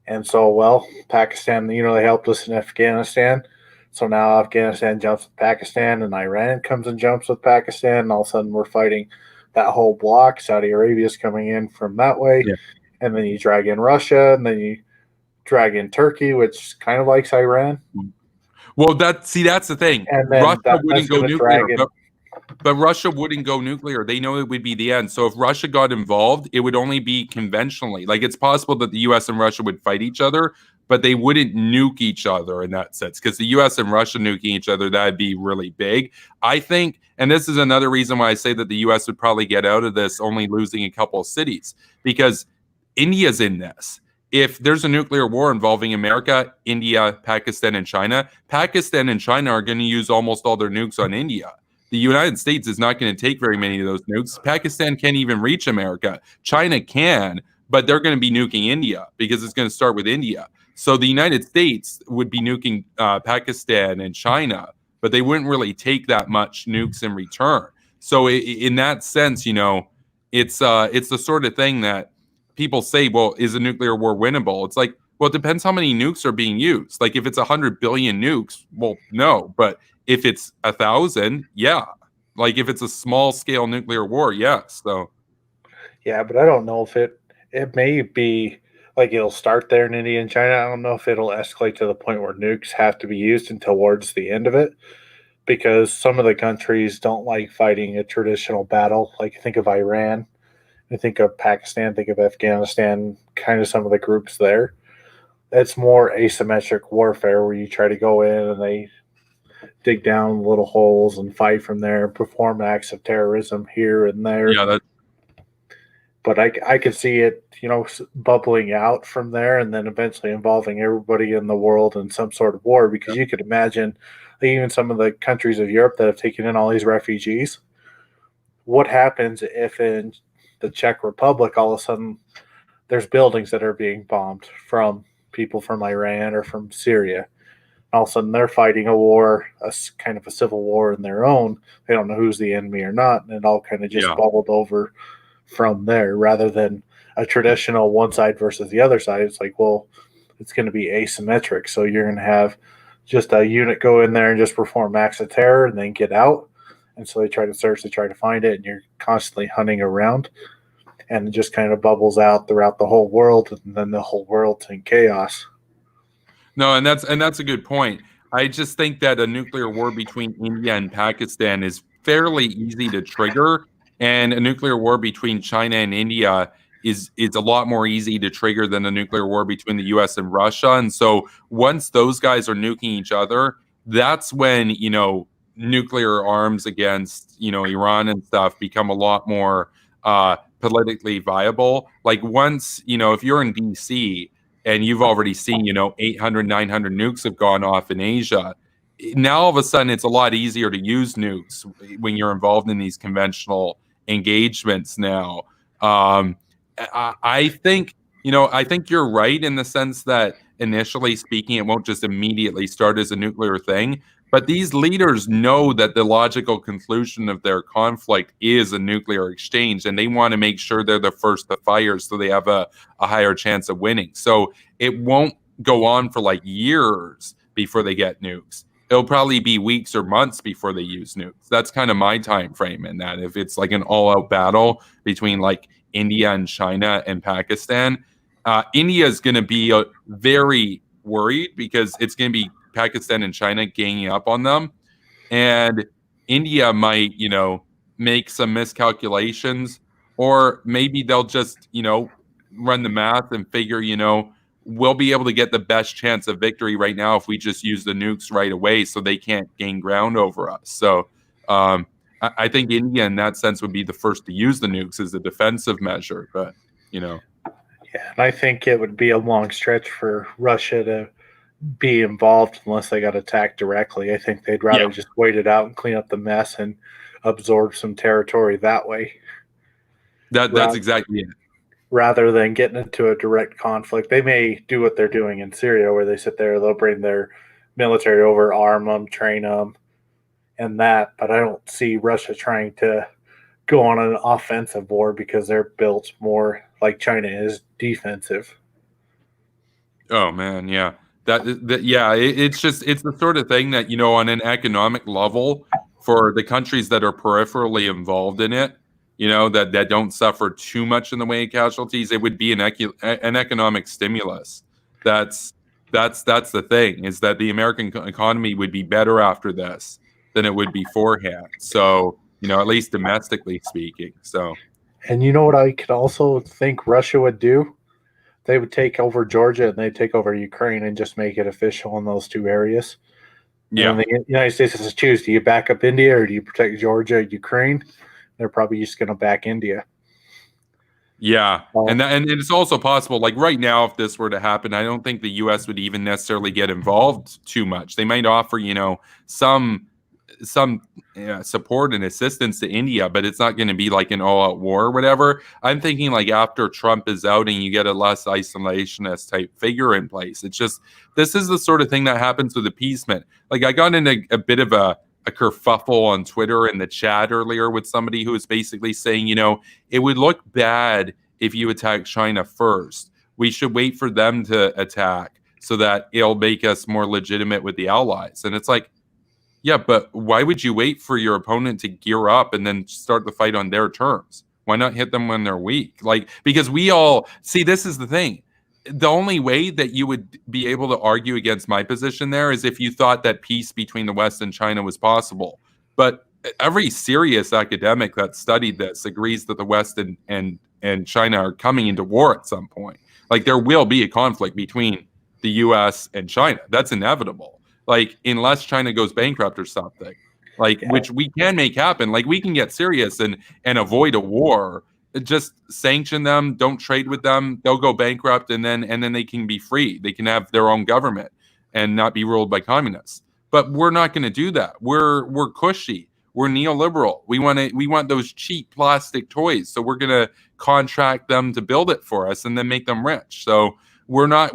And so, well, Pakistan, they helped us in Afghanistan. So now Afghanistan jumps with Pakistan, and Iran comes and jumps with Pakistan, and all of a sudden we're fighting that whole block. Saudi Arabia is coming in from that way, Yeah. and then you drag in Russia, and then you drag in Turkey, which kind of likes Iran, Well, that's the thing. and then Russia that's wouldn't go going to nuclear, drag in. but Russia wouldn't go nuclear. They know it would be the end. So if Russia got involved, it would only be conventionally. Like it's possible that the US and Russia would fight each other, but they wouldn't nuke each other in that sense. Because the US and Russia nuking each other, that'd be really big. I think, and this is another reason why I say that the US would probably get out of this only losing a couple of cities, because India's in this. If there's a nuclear war involving America, India, Pakistan, and China, Pakistan and China are going to use almost all their nukes on India. The United States is not going to take very many of those nukes. Pakistan can't even reach America. China can, but they're going to be nuking India because it's going to start with India. So the United States would be nuking Pakistan and China, but they wouldn't really take that much nukes in return. So in that sense, it's the sort of thing that people say, well, is a nuclear war winnable? It's like, well, it depends how many nukes are being used. Like if it's 100 billion nukes, well, no, but if it's 1,000, yeah. Like if it's a small scale nuclear war, yes. So Yeah, but I don't know if it may be like it'll start there in India and China. I don't know if it'll escalate to the point where nukes have to be used until towards the end of it, because some of the countries don't like fighting a traditional battle. Like think of Iran, I think of Pakistan, think of Afghanistan, kind of some of the groups there. It's more asymmetric warfare where you try to go in and they dig down little holes and fight from there, perform acts of terrorism here and there. yeah, that But I could see it, bubbling out from there and then eventually involving everybody in the world in some sort of war. Because you could imagine, like, even some of the countries of Europe that have taken in all these refugees. What happens if in the Czech Republic all of a sudden there's buildings that are being bombed from people from Iran or from Syria? All of a sudden they're fighting a war, a kind of a civil war in their own. They don't know who's the enemy or not, and it all kind of just yeah. bubbled over from there rather than a traditional one side versus the other side. It's like, well, it's going to be asymmetric. So you're going to have just a unit go in there and just perform acts of terror and then get out. And so they try to search, they try to find it, and you're constantly hunting around. And it just kind of bubbles out throughout the whole world, and then the whole world's in chaos. No, and that's a good point. I just think that a nuclear war between India and Pakistan is fairly easy to trigger, and a nuclear war between China and India is a lot more easy to trigger than a nuclear war between the US and Russia. And so once those guys are nuking each other, that's when, nuclear arms against, Iran and stuff become a lot more politically viable. Like once, if you're in DC and you've already seen, 800, 900 nukes have gone off in Asia. Now, all of a sudden, it's a lot easier to use nukes when you're involved in these conventional engagements now. I think, I think you're right in the sense that initially speaking, it won't just immediately start as a nuclear thing. But these leaders know that the logical conclusion of their conflict is a nuclear exchange, and they want to make sure they're the first to fire so they have a higher chance of winning. So it won't go on for like years before they get nukes. It'll probably be weeks or months before they use nukes. That's kind of my time frame in that. If it's like an all-out battle between like India and China and Pakistan, India is going to be very worried because it's going to be Pakistan and China ganging up on them. And India might, make some miscalculations, or maybe they'll just, run the math and figure, we'll be able to get the best chance of victory right now if we just use the nukes right away so they can't gain ground over us. So I think India in that sense would be the first to use the nukes as a defensive measure. But, Yeah, and I think it would be a long stretch for Russia to be involved unless they got attacked directly. I think they'd rather just wait it out and clean up the mess and absorb some territory that way. That's exactly it. rather than getting into a direct conflict. They may do what they're doing in Syria, where they sit there, they'll bring their military over, arm them, train them, and that. But I don't see Russia trying to go on an offensive war because they're built more like China is, defensive. Oh man, yeah. Yeah, it's just it's the sort of thing that, on an economic level for the countries that are peripherally involved in it, that don't suffer too much in the way of casualties, it would be an economic stimulus. That's that's the thing, is that the American economy would be better after this than it would beforehand. So, at least domestically speaking. So, And you know what I could also think Russia would do? They would take over Georgia and they'd take over Ukraine and just make it official in those two areas. And then yeah. the United States has to choose: do you back up India or do you protect Georgia, Ukraine? They're probably just going to back India. Yeah, Well, and it's also possible. Like right now, if this were to happen, I don't think the U.S. would even necessarily get involved too much. They might offer, some support and assistance to India, but it's not going to be like an all-out war or whatever. I'm thinking like after Trump is out and you get a less isolationist type figure in place. It's just this is the sort of thing that happens with appeasement. Like I got in a bit of a kerfuffle on Twitter in the chat earlier with somebody who was basically saying, it would look bad if you attack China first. We should wait for them to attack so that it'll make us more legitimate with the allies. And it's like, yeah, but why would you wait for your opponent to gear up and then start the fight on their terms? Why not hit them when they're weak? Like, because we all see, this is the thing. The only way that you would be able to argue against my position there is if you thought that peace between the West and China was possible. But every serious academic that studied this agrees that the West and China are coming into war at some point. Like there will be a conflict between the US and China. That's inevitable. Like unless China goes bankrupt or something. Like yeah, which we can make happen. Like we can get serious and avoid a war, just sanction them, don't trade with them, they'll go bankrupt, and then they can be free, they can have their own government and not be ruled by communists. But we're not going to do that. We're cushy, we're neoliberal, we want those cheap plastic toys, so we're going to contract them to build it for us and then make them rich. So we're not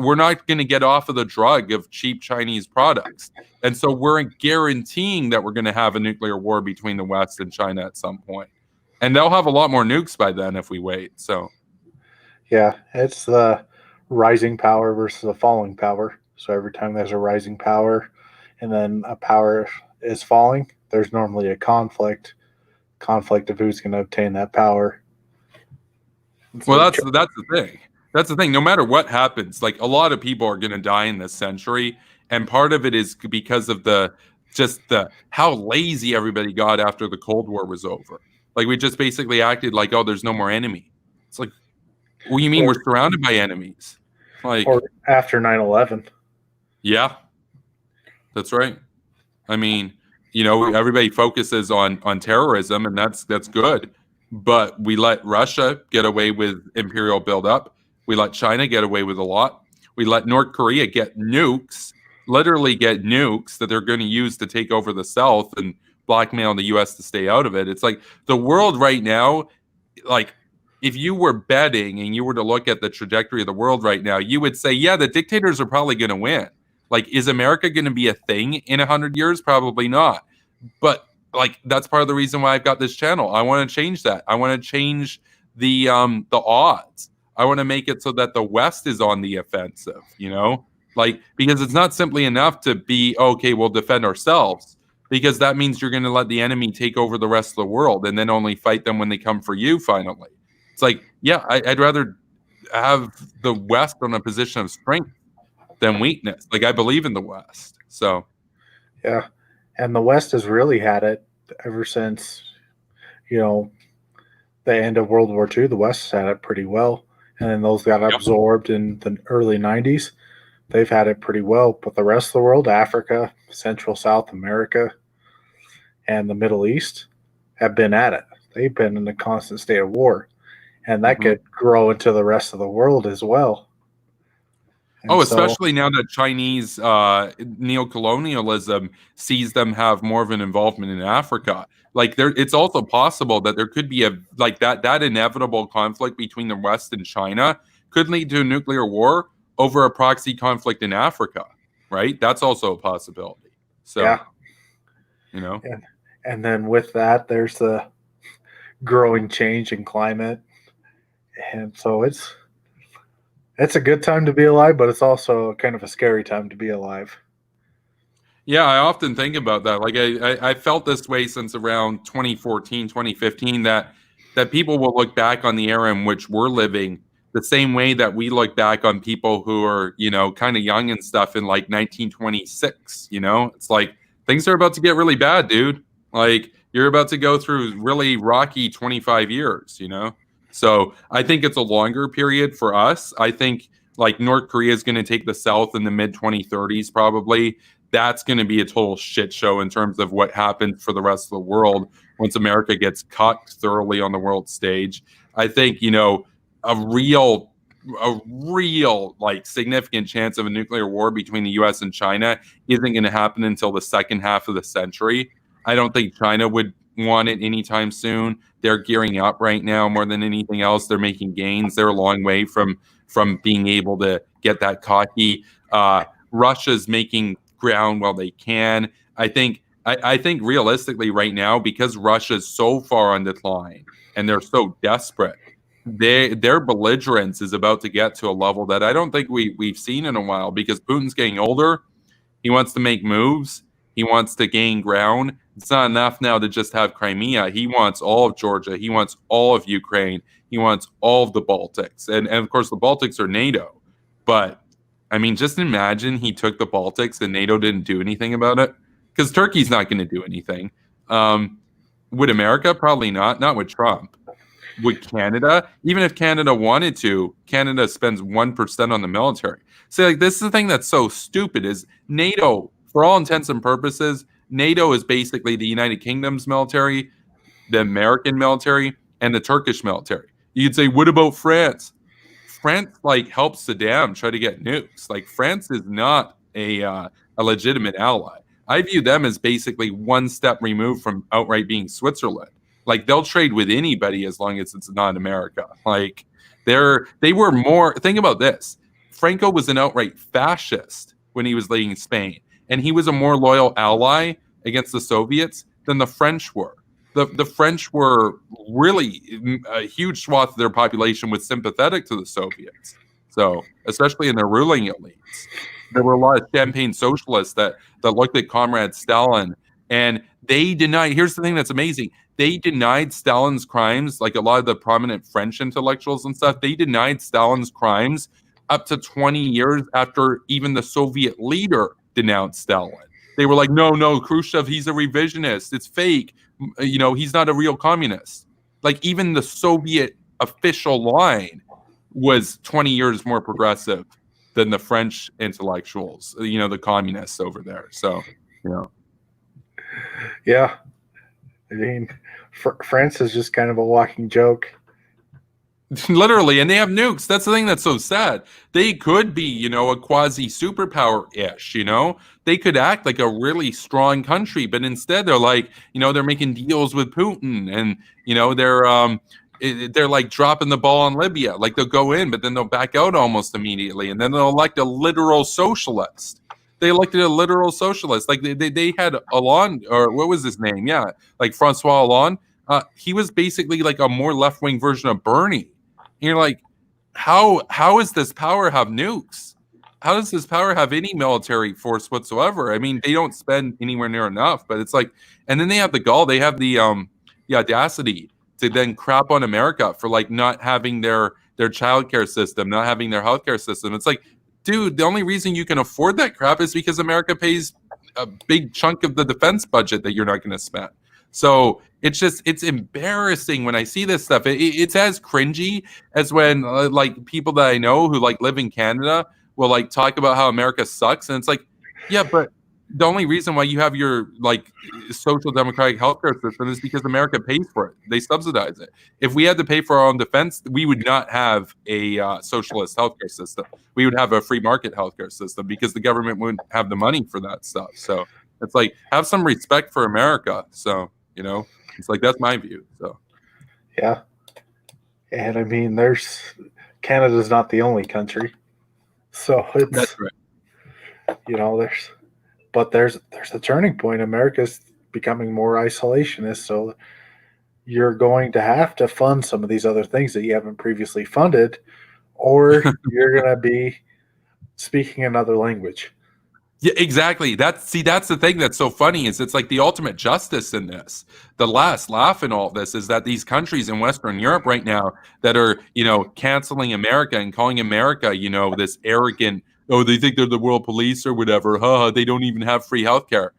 going to get off of the drug of cheap Chinese products. And so we're guaranteeing that we're going to have a nuclear war between the West and China at some point. And they'll have a lot more nukes by then if we wait. So, yeah, it's the rising power versus a falling power. So every time there's a rising power and then a power is falling, there's normally a conflict of who's going to obtain that power. well, that's the thing. That's the thing. No matter what happens, like a lot of people are going to die in this century, and part of it is because of the how lazy everybody got after the Cold War was over. Like we just basically acted like, oh, there's no more enemy. It's like, well, you mean we're surrounded by enemies? Like, or after 9/11. yeah, that's right. I mean, everybody focuses on terrorism, and that's good. But we let Russia get away with imperial buildup. We let China get away with a lot. We let North Korea get nukes, literally get nukes that they're going to use to take over the South and blackmail the U.S. to stay out of it. It's like the world right now, like if you were betting and you were to look at the trajectory of the world right now, you would say, yeah, the dictators are probably going to win. Like, is America going to be a thing in 100 years? Probably not. But like, that's part of the reason why I've got this channel. I want to change that. I want to change the odds. I want to make it so that the West is on the offensive, like, because it's not simply enough to be, okay, we'll defend ourselves, because that means you're going to let the enemy take over the rest of the world and then only fight them when they come for you finally. It's like, yeah, I'd rather have the West on a position of strength than weakness. Like I believe in the West. So Yeah. And the West has really had it ever since, you know, the end of World War II. The West had it pretty well. And then those got absorbed in the early 90s. They've had it pretty well. But the rest of the world, Africa, Central South America, and the Middle East, have been at it. They've been in a constant state of war. And that could grow into the rest of the world as well. And Oh, so, especially now that Chinese neocolonialism sees them have more of an involvement in Africa. Like there, it's also possible that there could be a like that inevitable conflict between the West and China could lead to a nuclear war over a proxy conflict in Africa, right? That's also a possibility. So, yeah. you know, And then with that, there's the growing change in climate. And so it's a good time to be alive, but it's also kind of a scary time to be alive. yeah, I often think about that. Like I felt this way since around 2014, 2015, that people will look back on the era in which we're living the same way that we look back on people who are, kind of young and stuff in like 1926, It's like things are about to get really bad, dude. Like you're about to go through really rocky 25 years. So I think it's a longer period for us. I think like North Korea is going to take the South in the mid 2030s, probably. That's going to be a total shit show in terms of what happens for the rest of the world once America gets cucked thoroughly on the world stage. I think, a real like significant chance of a nuclear war between the US and China isn't going to happen until the second half of the century. I don't think China would want it anytime soon. They're gearing up right now more than anything else. They're making gains. They're a long way from being able to get that cocky. Russia's making ground while they can. I think realistically right now, because Russia's so far on decline and they're so desperate, their belligerence is about to get to a level that I don't think we've seen in a while, because Putin's getting older. He wants to make moves. He wants to gain ground. It's not enough now to just have Crimea. He wants all of Georgia. He wants all of Ukraine. He wants all of the Baltics. And of course, the Baltics are NATO. But I mean, just imagine he took the Baltics and NATO didn't do anything about it, because Turkey's not going to do anything. Would America? Probably not. Not with Trump. Would Canada? Even if Canada wanted to, Canada spends 1% on the military. So like, this is the thing that's so stupid is NATO, for all intents and purposes, NATO is basically the United Kingdom's military, the American military, and the Turkish military. You'd say, what about France? France like helps Saddam try to get nukes. Like France is not a legitimate ally. I view them as basically one step removed from outright being Switzerland. Like they'll trade with anybody as long as it's not America. Like they were more. Think about this: Franco was an outright fascist when he was leading Spain, and he was a more loyal ally against the Soviets than the French were. The French were really a huge swath of their population was sympathetic to the Soviets. So, especially in their ruling elites, there were a lot of champagne socialists that looked at Comrade Stalin, and they denied. Here's the thing that's amazing: they denied Stalin's crimes. Like a lot of the prominent French intellectuals and stuff, they denied Stalin's crimes up to 20 years after even the Soviet leader denounced Stalin. They were like, no, Khrushchev, he's a revisionist. It's fake. He's not a real communist. Like even the Soviet official line was 20 years more progressive than the French intellectuals, the communists over there. So, Yeah. I mean, France is just kind of a walking joke. Literally, and they have nukes. That's the thing that's so sad. They could be, a quasi superpower-ish, They could act like a really strong country, but instead they're like, they're making deals with Putin, and they're like dropping the ball on Libya. Like they'll go in, but then they'll back out almost immediately, and then they'll elect a literal socialist. They elected a literal socialist. Like they had Hollande, or what was his name? Yeah, like Francois Hollande. He was basically like a more left-wing version of Bernie. And you're like, how does this power have nukes? How does this power have any military force whatsoever? I mean, they don't spend anywhere near enough, but it's like, and then they have the gall, they have the audacity to then crap on America for like not having their childcare system, not having their healthcare system. It's like, dude, the only reason you can afford that crap is because America pays a big chunk of the defense budget that you're not going to spend. So it's embarrassing when I see this stuff. It's as cringy as when like people that I know who like live in Canada will like talk about how America sucks. And it's like, yeah, but the only reason why you have your like social democratic healthcare system is because America pays for it. They subsidize it. If we had to pay for our own defense, we would not have a socialist healthcare system. We would have a free market healthcare system because the government wouldn't have the money for that stuff. So it's like, have some respect for America. So, you know, it's like, that's my view. So Yeah. And I mean, Canada's not the only country. So that's it's, right. you know, there's a turning point. America's becoming more isolationist. So you're going to have to fund some of these other things that you haven't previously funded, or you're going to be speaking another language. Yeah, exactly. That's the thing that's so funny is it's like the ultimate justice in this. The last laugh in all this is that these countries in Western Europe right now that are, you know, canceling America and calling America, you know, this arrogant, oh, they think they're the world police or whatever. They don't even have free healthcare.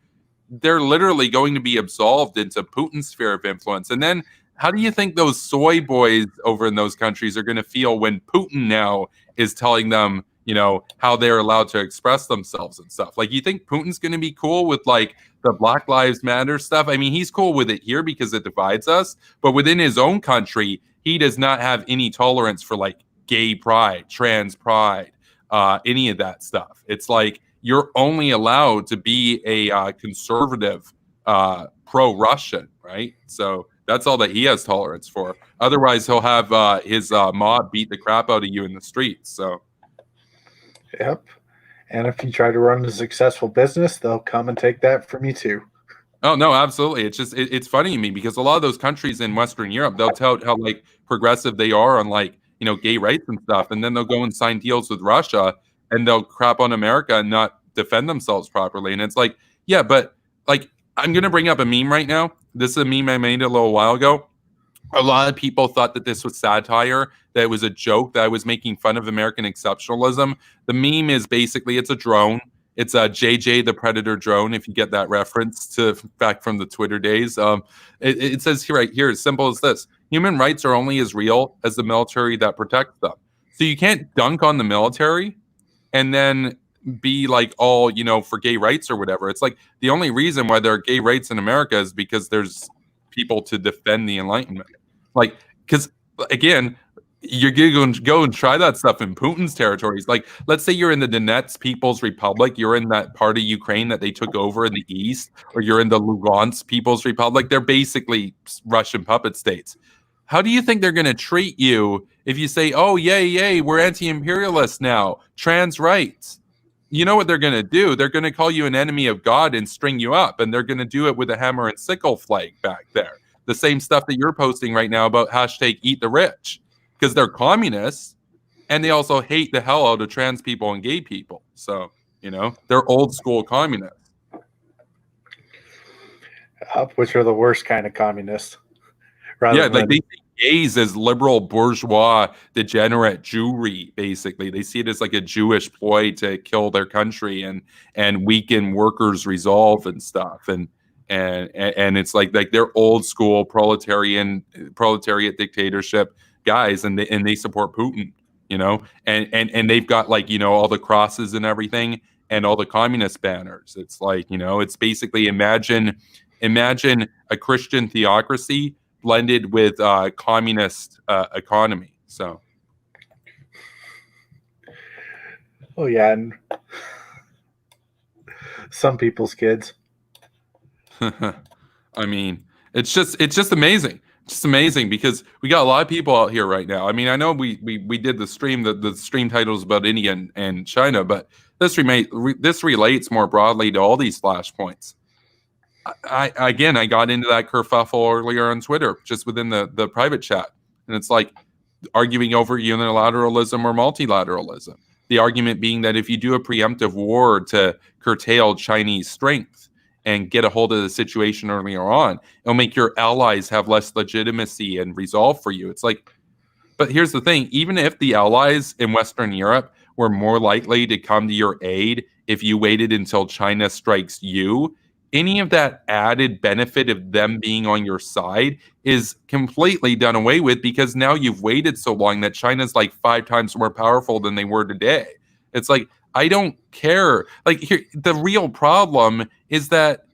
They're literally going to be absolved into Putin's sphere of influence. And then how do you think those soy boys over in those countries are going to feel when Putin now is telling them, you know, how they're allowed to express themselves and stuff? Like, you think Putin's going to be cool with like the Black Lives Matter stuff? I mean, he's cool with it here because it divides us, but within his own country, he does not have any tolerance for like gay pride, trans pride, any of that stuff. It's like you're only allowed to be a conservative, pro-Russian, right? So that's all that he has tolerance for. Otherwise, he'll have his mob beat the crap out of you in the streets. So. Yep. And if you try to run a successful business, they'll come and take that from you too. Oh no, absolutely. It's just it's funny to me because a lot of those countries in Western Europe, they'll tout how like progressive they are on like, you know, gay rights and stuff, and then they'll go and sign deals with Russia and they'll crap on America and not defend themselves properly. And it's like, yeah, but like I'm gonna bring up a meme right now. This is a meme I made a little while ago. A lot of people thought that this was satire, that it was a joke, that I was making fun of American exceptionalism. The meme is basically it's a drone. It's a JJ the Predator drone, if you get that reference to back from the Twitter days. It says here, right here, as simple as this: human rights are only as real as the military that protects them. So you can't dunk on the military and then be like all, you know, for gay rights or whatever. It's like the only reason why there are gay rights in America is because there's people to defend the Enlightenment. Like, because again, you're going to go and try that stuff in Putin's territories. Like, let's say you're in the Donetsk People's Republic, you're in that part of Ukraine that they took over in the east, or you're in the Lugansk People's Republic. They're basically Russian puppet states. How do you think they're going to treat you if you say, oh, yay, we're anti-imperialists now, trans rights? You know what they're going to do? They're going to call you an enemy of God and string you up, and they're going to do it with a hammer and sickle flag back there. The same stuff that you're posting right now about hashtag eat the rich, because they're communists and they also hate the hell out of trans people and gay people. So, you know, they're old school communists. Which are the worst kind of communists. Yeah, like they see gays as liberal bourgeois degenerate Jewry, basically. They see it as like a Jewish ploy to kill their country and weaken workers' resolve and stuff. And it's like they're old school proletariat dictatorship guys, and they support Putin, you know, and they've got like, you know, all the crosses and everything and all the communist banners. It's like, you know, it's basically imagine a Christian theocracy blended with communist economy. So, oh yeah, and some people's kids. I mean, it's just amazing. Just amazing because we got a lot of people out here right now. I mean, I know we did the stream. The stream title is about India and China, but this relates more broadly to all these flashpoints. I got into that kerfuffle earlier on Twitter, just within the private chat, and it's like arguing over unilateralism or multilateralism. The argument being that if you do a preemptive war to curtail Chinese strength and get a hold of the situation earlier on, it'll make your allies have less legitimacy and resolve for you. It's like, but here's the thing: even if the allies in Western Europe were more likely to come to your aid if you waited until China strikes you, any of that added benefit of them being on your side is completely done away with, because now you've waited so long that China's like 5 times more powerful than they were today. It's like, I don't care. Like here, the real problem is that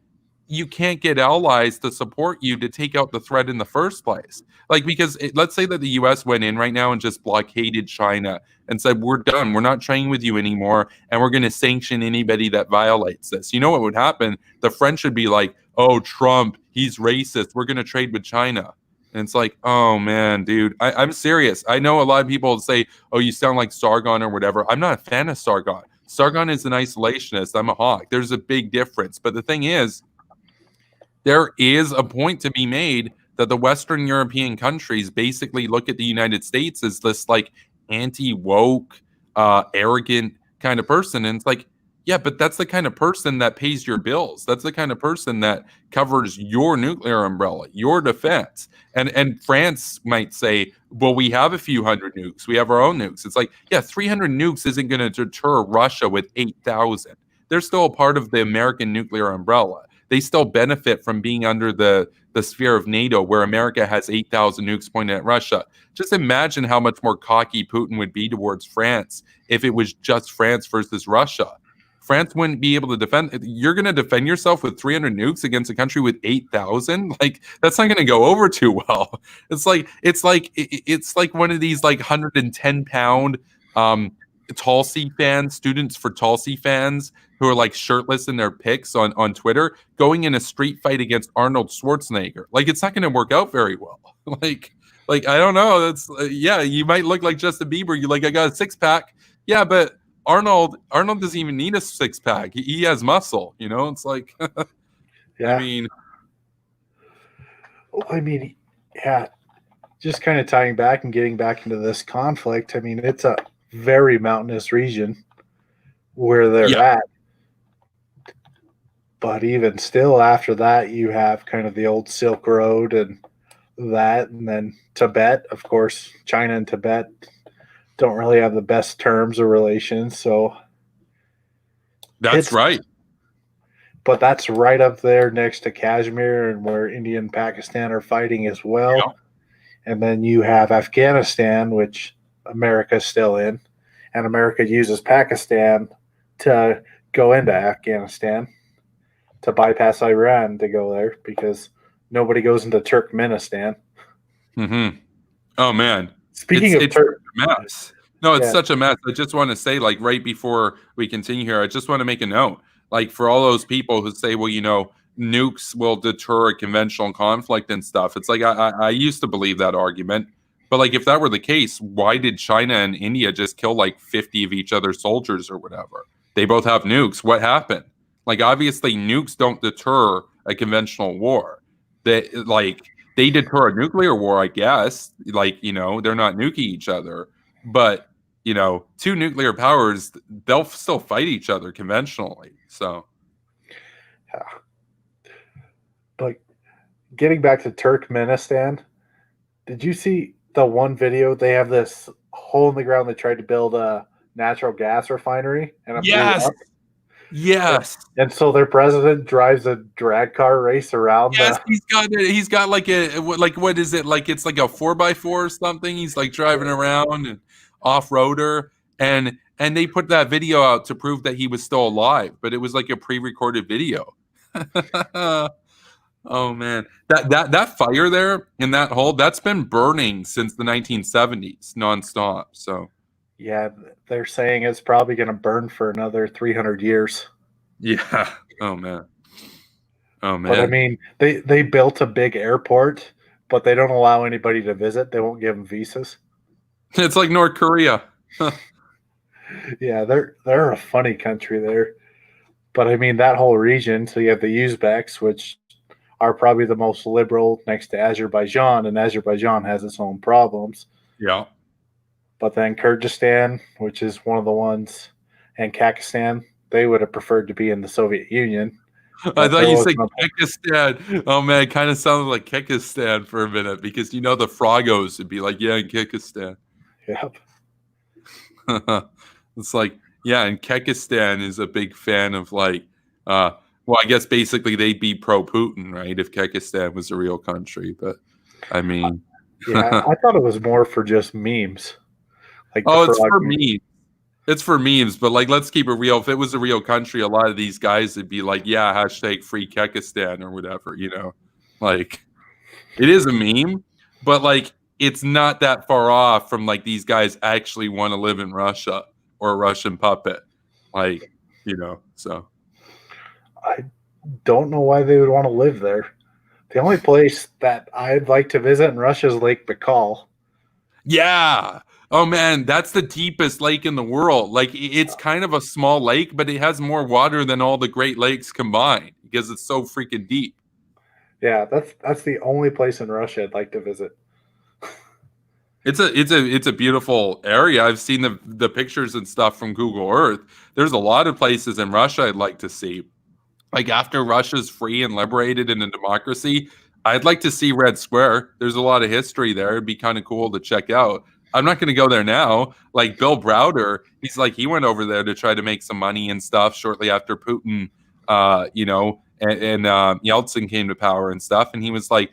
you can't get allies to support you to take out the threat in the first place. Like, because let's say that the US went in right now and just blockaded China and said, we're done. We're not trading with you anymore. And we're going to sanction anybody that violates this. You know what would happen? The French would be like, oh, Trump, he's racist. We're going to trade with China. And it's like, oh, man, dude, I'm serious. I know a lot of people say, oh, you sound like Sargon or whatever. I'm not a fan of Sargon. Sargon is an isolationist. I'm a hawk. There's a big difference. But the thing is, there is a point to be made that the Western European countries basically look at the United States as this like anti-woke, arrogant kind of person. And it's like, yeah, but that's the kind of person that pays your bills. That's the kind of person that covers your nuclear umbrella, your defense. And France might say, well, we have a few hundred nukes. We have our own nukes. It's like, yeah, 300 nukes isn't going to deter Russia with 8,000. They're still a part of the American nuclear umbrella. They still benefit from being under the sphere of NATO, where America has 8,000 nukes pointed at Russia. Just imagine how much more cocky Putin would be towards France if it was just France versus Russia. France wouldn't be able to defend. You're going to defend yourself with 300 nukes against a country with 8,000. Like, that's not going to go over too well. It's like one of these like 110-pound Tulsi fans, students for Tulsi fans who are like shirtless in their pics on Twitter, going in a street fight against Arnold Schwarzenegger. Like, it's not going to work out very well. like I don't know. That's yeah, you might look like Justin Bieber. You like, I got a six pack. Yeah, but Arnold doesn't even need a six pack. He has muscle. You know, it's like, Yeah. I mean, yeah. Just kind of tying back and getting back into this conflict. I mean, it's a very mountainous region where they're at. But even still, after that, you have kind of the old Silk Road and that, and then Tibet. Of course, China and Tibet don't really have the best terms or relations. So that's right. But that's right up there next to Kashmir and where India and Pakistan are fighting as well. Yeah. And then you have Afghanistan, which America's still in, and America uses Pakistan to go into Afghanistan to bypass Iran to go there because nobody goes into Turkmenistan. Mm-hmm. Oh, man. Speaking of it's a mess. No, it's such a mess. I just want to say, like, right before we continue here, I just want to make a note. Like, for all those people who say, well, you know, nukes will deter a conventional conflict and stuff. It's like, I used to believe that argument. But, like, if that were the case, why did China and India just kill, like, 50 of each other's soldiers or whatever? They both have nukes. What happened? Like, obviously, nukes don't deter a conventional war. They deter a nuclear war, I guess. Like, you know, they're not nuking each other. But, you know, two nuclear powers, they'll still fight each other conventionally. So, but getting back to Turkmenistan, did you see the one video? They have this hole in the ground. They tried to build a natural gas refinery, and it blew up. Yes. And so their president drives a drag car race around. Yes, he's got like what is it? Like, it's like a 4x4 or something. He's like driving around and off-roader, and they put that video out to prove that he was still alive, but it was like a pre-recorded video. Oh man, that fire there in that hole, that's been burning since the 1970s nonstop. So yeah, they're saying it's probably going to burn for another 300 years. Yeah. Oh man. But I mean, they built a big airport, but they don't allow anybody to visit. They won't give them visas. It's like North Korea. Yeah, they're a funny country there. But I mean, that whole region, so you have the Uzbeks, which are probably the most liberal next to Azerbaijan, and Azerbaijan has its own problems. Yeah. But then Kyrgyzstan, which is one of the ones, and Kazakhstan, they would have preferred to be in the Soviet Union. I thought you said Kyrgyzstan. Oh man, it kind of sounded like Kyrgyzstan for a minute because you know the Frogos would be like, yeah, in Kyrgyzstan. Yep. It's like, yeah, and Kyrgyzstan is a big fan of like, well, I guess basically they'd be pro-Putin, right? If Kyrgyzstan was a real country, but I mean, yeah, I thought it was more for just memes. Like, oh, it's for memes. it's for memes, but like, let's keep it real. If it was a real country, a lot of these guys would be like, yeah, hashtag free Kekistan or whatever, you know? Like, it is a meme, but like, it's not that far off from like these guys actually want to live in Russia or a Russian puppet. Like, you know, so. I don't know why they would want to live there. The only place that I'd like to visit in Russia is Lake Baikal. Yeah. Oh man, that's the deepest lake in the world. Like it's kind of a small lake, but it has more water than all the Great Lakes combined because it's so freaking deep. Yeah, that's the only place in Russia I'd like to visit. It's a beautiful area. I've seen the pictures and stuff from Google Earth. There's a lot of places in Russia I'd like to see. Like after Russia's free and liberated in a democracy, I'd like to see Red Square. There's a lot of history there. It'd be kind of cool to check out. I'm not going to go there now. Like Bill Browder, he's like he went over there to try to make some money and stuff shortly after Putin, you know, and Yeltsin came to power and stuff. And he was like,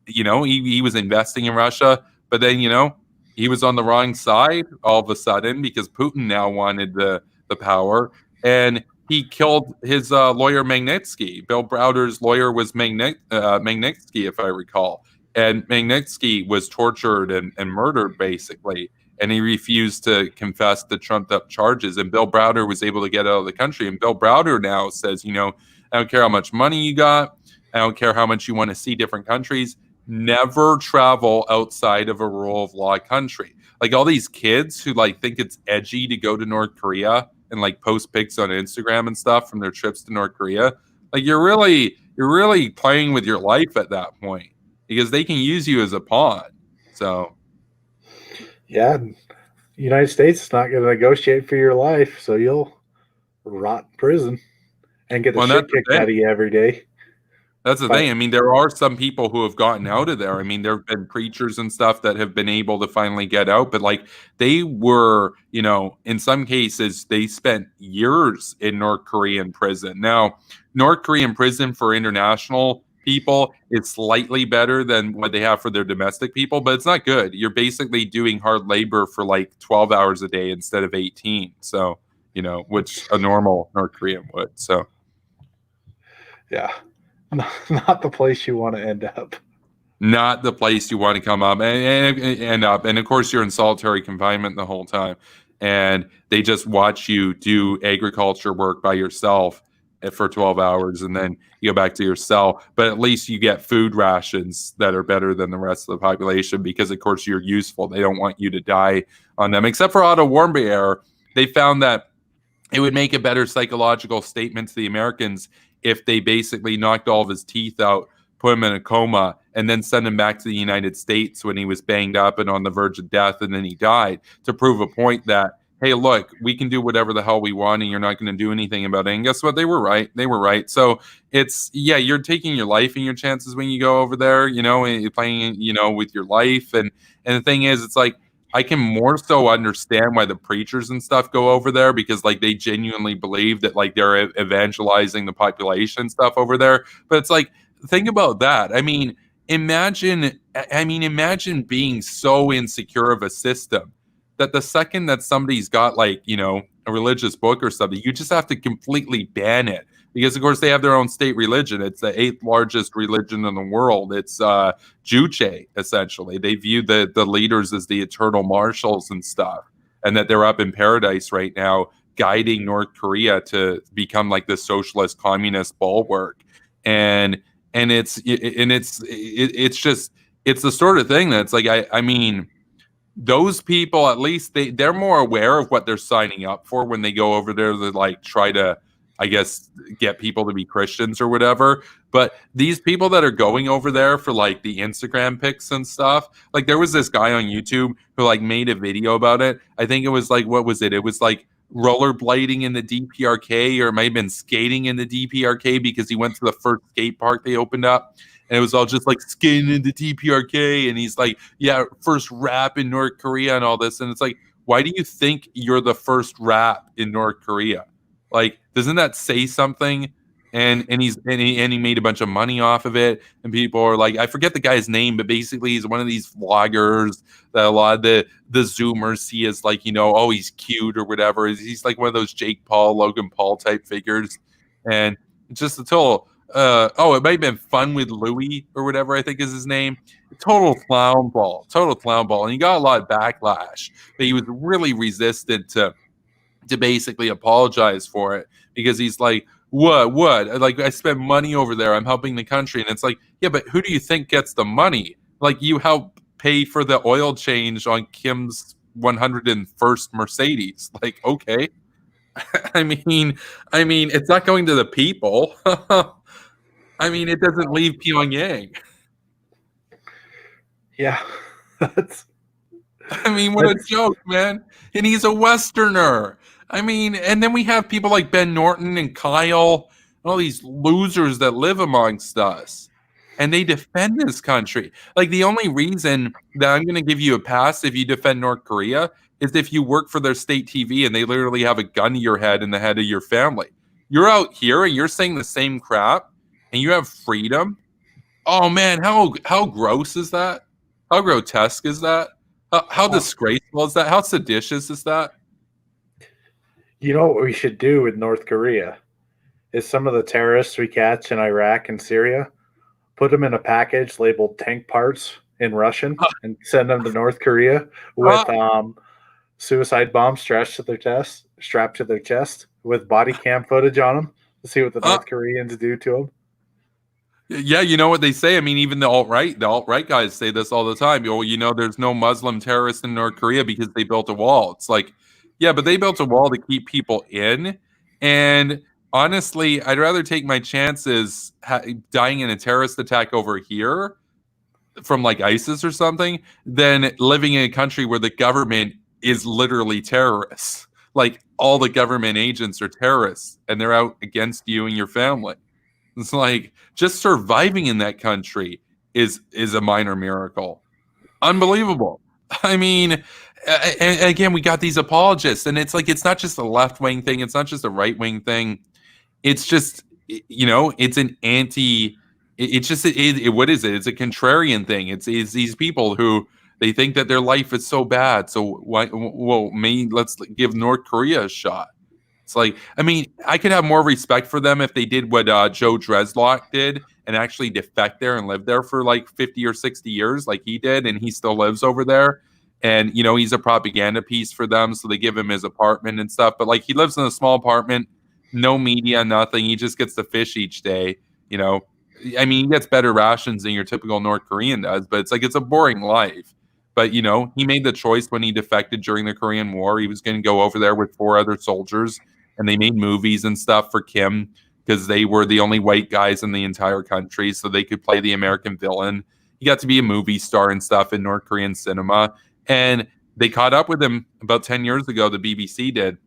you know, he was investing in Russia, but then you know he was on the wrong side all of a sudden because Putin now wanted the power and he killed his lawyer Magnitsky. Bill Browder's lawyer was Magnitsky, if I recall. And Magnitsky was tortured and murdered, basically. And he refused to confess the trumped up charges. And Bill Browder was able to get out of the country. And Bill Browder now says, you know, I don't care how much money you got. I don't care how much you want to see different countries. Never travel outside of a rule of law country. Like all these kids who like think it's edgy to go to North Korea and like post pics on Instagram and stuff from their trips to North Korea. Like you're really playing with your life at that point because they can use you as a pawn. So yeah, the United States is not going to negotiate for your life, so you'll rot in prison and get the shit kicked out of you every day. That's the thing. I mean, there are some people who have gotten out of there. I mean, there have been preachers and stuff that have been able to finally get out, but like they were, you know, in some cases, they spent years in North Korean prison. Now, North Korean prison for international people is slightly better than what they have for their domestic people, but it's not good. You're basically doing hard labor for like 12 hours a day instead of 18. So, you know, which a normal North Korean would. So, yeah. Not the place you want to end up. Not the place you want to come up and end up. And of course, you're in solitary confinement the whole time. And they just watch you do agriculture work by yourself for 12 hours and then you go back to your cell. But at least you get food rations that are better than the rest of the population because, of course, you're useful. They don't want you to die on them. Except for Otto Warmbier, they found that it would make a better psychological statement to the Americans if they basically knocked all of his teeth out, put him in a coma, and then send him back to the United States when he was banged up and on the verge of death, and then he died, to prove a point that, hey, look, we can do whatever the hell we want, and you're not going to do anything about it. And guess what? They were right. They were right. So it's, yeah, you're taking your life and your chances when you go over there, you know, and you're playing, you know, with your life. And the thing is, it's like, I can more so understand why the preachers and stuff go over there because like they genuinely believe that like they're evangelizing the population and stuff over there. But it's like, think about that. I mean, imagine being so insecure of a system that the second that somebody's got like, you know, a religious book or something, you just have to completely ban it. Because, of course, they have their own state religion. It's the 8th largest religion in the world. It's Juche, essentially. They view the leaders as the eternal marshals and stuff, and that they're up in paradise right now, guiding North Korea to become like the socialist communist bulwark. And it's just it's the sort of thing that's like I mean. Those people, at least they're more aware of what they're signing up for when they go over there to like try to, I guess, get people to be Christians or whatever. But these people that are going over there for like the Instagram pics and stuff, like there was this guy on YouTube who like made a video about it. I think it was like, what was it? It was like rollerblading in the DPRK, or it might have been skating in the DPRK because he went to the first skate park they opened up. And it was all just like skating into DPRK. And he's like, yeah, first rap in North Korea and all this. And it's like, why do you think you're the first rap in North Korea? Like, doesn't that say something and he made a bunch of money off of it, and people are like, I forget the guy's name, but basically he's one of these vloggers that a lot of the Zoomers see as like, oh, he's cute or whatever. He's like one of those Jake Paul, Logan Paul type figures, and just until it might have been Fun with Louie or whatever I think is his name. Total clown ball, and he got a lot of backlash, but he was really resistant to basically apologize for it, because he's like, what? Like, I spend money over there. I'm helping the country. And it's like, yeah, but who do you think gets the money? Like, you help pay for the oil change on Kim's 101st Mercedes. Like, okay. I mean, it's not going to the people. I mean, it doesn't leave Pyongyang. Yeah. I mean, what a joke, man. And he's a Westerner. I mean, and then we have people like Ben Norton and Kyle, all these losers that live amongst us, and they defend this country. Like, the only reason that I'm going to give you a pass if you defend North Korea is if you work for their state TV and they literally have a gun to your head and the head of your family. You're out here and you're saying the same crap and you have freedom. Oh man, how gross is that? How grotesque is that? How disgraceful is that? How seditious is that? You know what we should do with North Korea is some of the terrorists we catch in Iraq and Syria, put them in a package labeled tank parts in Russian and send them to North Korea with suicide bombs strapped to their chest with body cam footage on them to see what the North Koreans do to them. Yeah, you know what they say. I mean, even the alt-right guys say this all the time. There's no Muslim terrorists in North Korea because they built a wall. It's like, yeah, but they built a wall to keep people in. And honestly, I'd rather take my chances dying in a terrorist attack over here from like ISIS or something than living in a country where the government is literally terrorists. Like, all the government agents are terrorists and they're out against you and your family. It's like, just surviving in that country is a minor miracle. Unbelievable. I mean, and again, we got these apologists, and it's like, it's not just a left-wing thing. It's not just a right-wing thing. It's just, it's an anti, it's just, what is it? It's a contrarian thing. It's these people who, they think that their life is so bad. So let's give North Korea a shot. It's like, I mean, I could have more respect for them if they did what Joe Dreslock did and actually defect there and live there for like 50 or 60 years like he did, and he still lives over there. And, he's a propaganda piece for them, so they give him his apartment and stuff. But, like, he lives in a small apartment, no media, nothing. He just gets to fish each day, I mean, he gets better rations than your typical North Korean does, but it's like, it's a boring life. But, he made the choice when he defected during the Korean War. He was going to go over there with 4 other soldiers, and they made movies and stuff for Kim because they were the only white guys in the entire country, so they could play the American villain. He got to be a movie star and stuff in North Korean cinema. And they caught up with him about 10 years ago, the BBC did.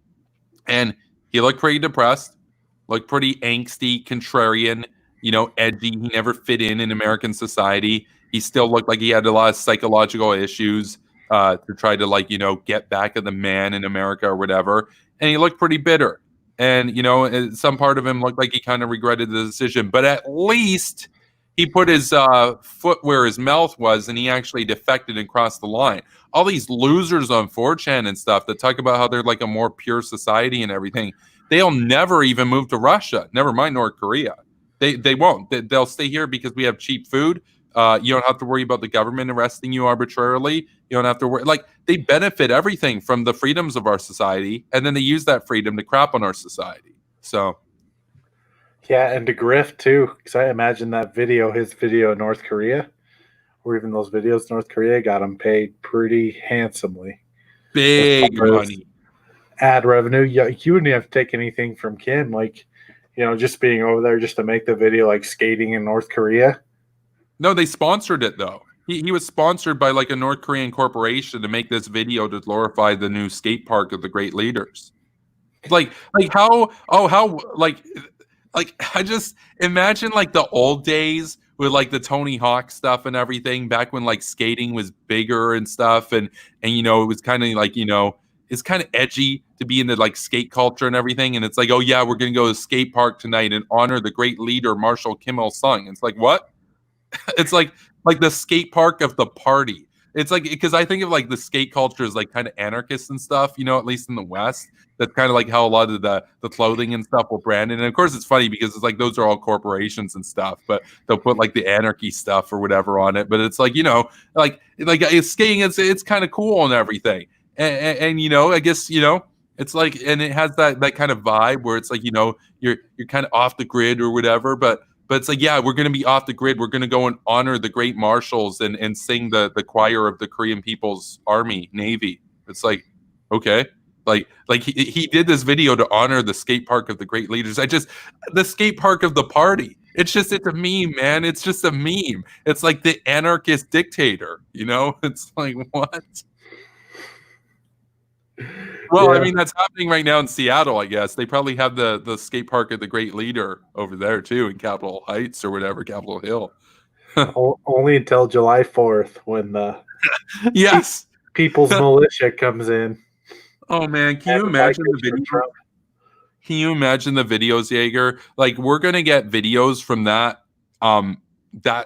And he looked pretty depressed, looked pretty angsty, contrarian, edgy. He never fit in American society. He still looked like he had a lot of psychological issues to try to, get back at the man in America or whatever. And he looked pretty bitter. And, some part of him looked like he kind of regretted the decision. But at least he put his foot where his mouth was, and he actually defected and crossed the line. All these losers on 4chan and stuff that talk about how they're like a more pure society and everything, they'll never even move to Russia. Never mind North Korea. They won't. They'll stay here because we have cheap food. You don't have to worry about the government arresting you arbitrarily. You don't have to worry. Like, they benefit everything from the freedoms of our society, and then they use that freedom to crap on our society. So, yeah, and to grift too, because I imagine his video in North Korea, or even those videos in North Korea, got him paid pretty handsomely. Big money. Ad revenue. Yeah, you wouldn't have to take anything from Kim, like, just being over there just to make the video, like skating in North Korea. No, they sponsored it though. He was sponsored by like a North Korean corporation to make this video to glorify the new skate park of the great leaders. Like I just imagine like the old days with like the Tony Hawk stuff and everything back when like skating was bigger and stuff, and it was kind of like it's kind of edgy to be into like skate culture and everything. And it's like, oh yeah, we're gonna go to the skate park tonight and honor the great leader Marshall Kim Il Sung. It's like what? It's like the skate park of the party. It's like because I think of like the skate culture as like kind of anarchist and stuff, you know, at least in the West. That's kind of like how a lot of the clothing and stuff will brand it. And of course, it's funny because it's like those are all corporations and stuff, but they'll put like the anarchy stuff or whatever on it. But it's like like skating, it's kind of cool and everything. And you know, I guess you know it's like, and it has that kind of vibe where it's like you know you're kind of off the grid or whatever, but it's like, yeah, we're going to be off the grid. We're going to go and honor the great marshals and sing the choir of the Korean People's Army, Navy. It's like, okay. Like he did this video to honor the skate park of the great leaders. The skate park of the party. It's a meme, man. It's just a meme. It's like the anarchist dictator, you know? It's like, what? Well, Yeah. I mean, that's happening right now in Seattle, I guess. They probably have the skate park of the great leader over there too in Capitol Heights or whatever, Capitol Hill. Only until July 4th when the Yes. People's Militia comes in. Oh man, can you And imagine the bikers for video? Trump. Can you imagine the videos, Jaeger? Like we're gonna get videos from that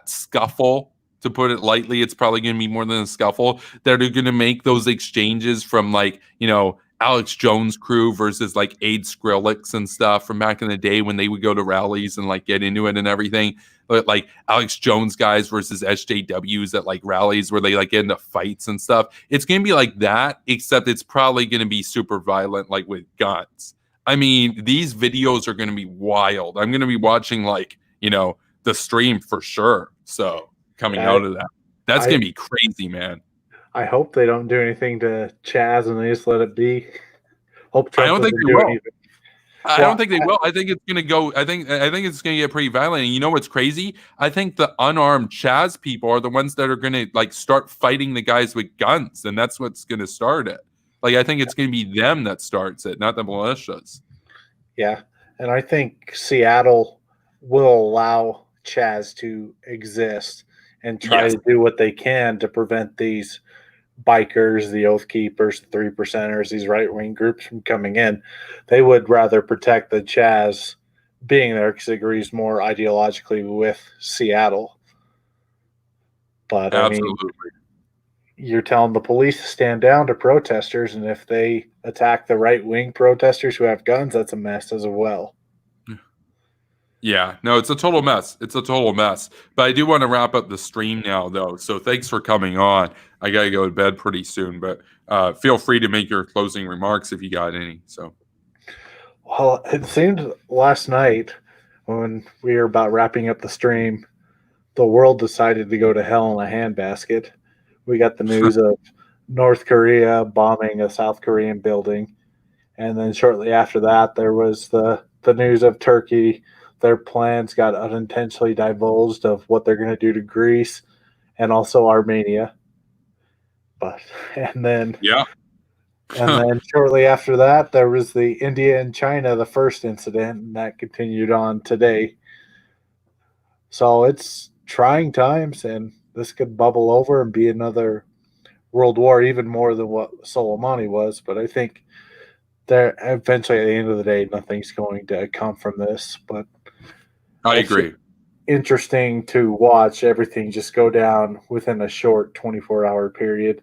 scuffle, to put it lightly. It's probably gonna be more than a scuffle, that are gonna make those exchanges from like, you know, Alex Jones crew versus like Aid Skrillex and stuff from back in the day when they would go to rallies and like get into it and everything. But like Alex Jones guys versus SJWs at like rallies where they like get into fights and stuff. It's gonna be like that, except it's probably gonna be super violent, like with guns. I mean, these videos are going to be wild. I'm going to be watching like, you know, the stream for sure. So coming out of that, that's going to be crazy, man. I hope they don't do anything to Chaz and they just let it be. Hope Trump I don't think doesn't they do will. anything. I don't think they will. I think it's going to go. I think it's going to get pretty violent. And you know what's crazy? I think the unarmed Chaz people are the ones that are going to like start fighting the guys with guns, and that's what's going to start it. Like, I think it's going to be them that starts it, not the militias. Yeah. And I think Seattle will allow Chaz to exist and try to do what they can to prevent these bikers, the Oath Keepers, the 3%ers, these right-wing groups from coming in. They would rather protect the Chaz being there because it agrees more ideologically with Seattle. But, Absolutely. I mean, you're telling the police to stand down to protesters, and if they attack the right-wing protesters who have guns, that's a mess as well. Yeah, no, it's a total mess. It's a total mess. But I do want to wrap up the stream now, though. So thanks for coming on. I got to go to bed pretty soon, but feel free to make your closing remarks if you got any. So, well, it seemed last night when we were about wrapping up the stream, the world decided to go to hell in a handbasket. We got the news of North Korea bombing a South Korean building. And then shortly after that, there was the news of Turkey. Their plans got unintentionally divulged of what they're going to do to Greece and also Armenia. And then shortly after that, there was the India and China, the first incident, and that continued on today. So it's trying times, and this could bubble over and be another world war, even more than what Soleimani was. But I think there eventually, at the end of the day, nothing's going to come from this. But I agree. Interesting to watch everything just go down within a short 24-hour period.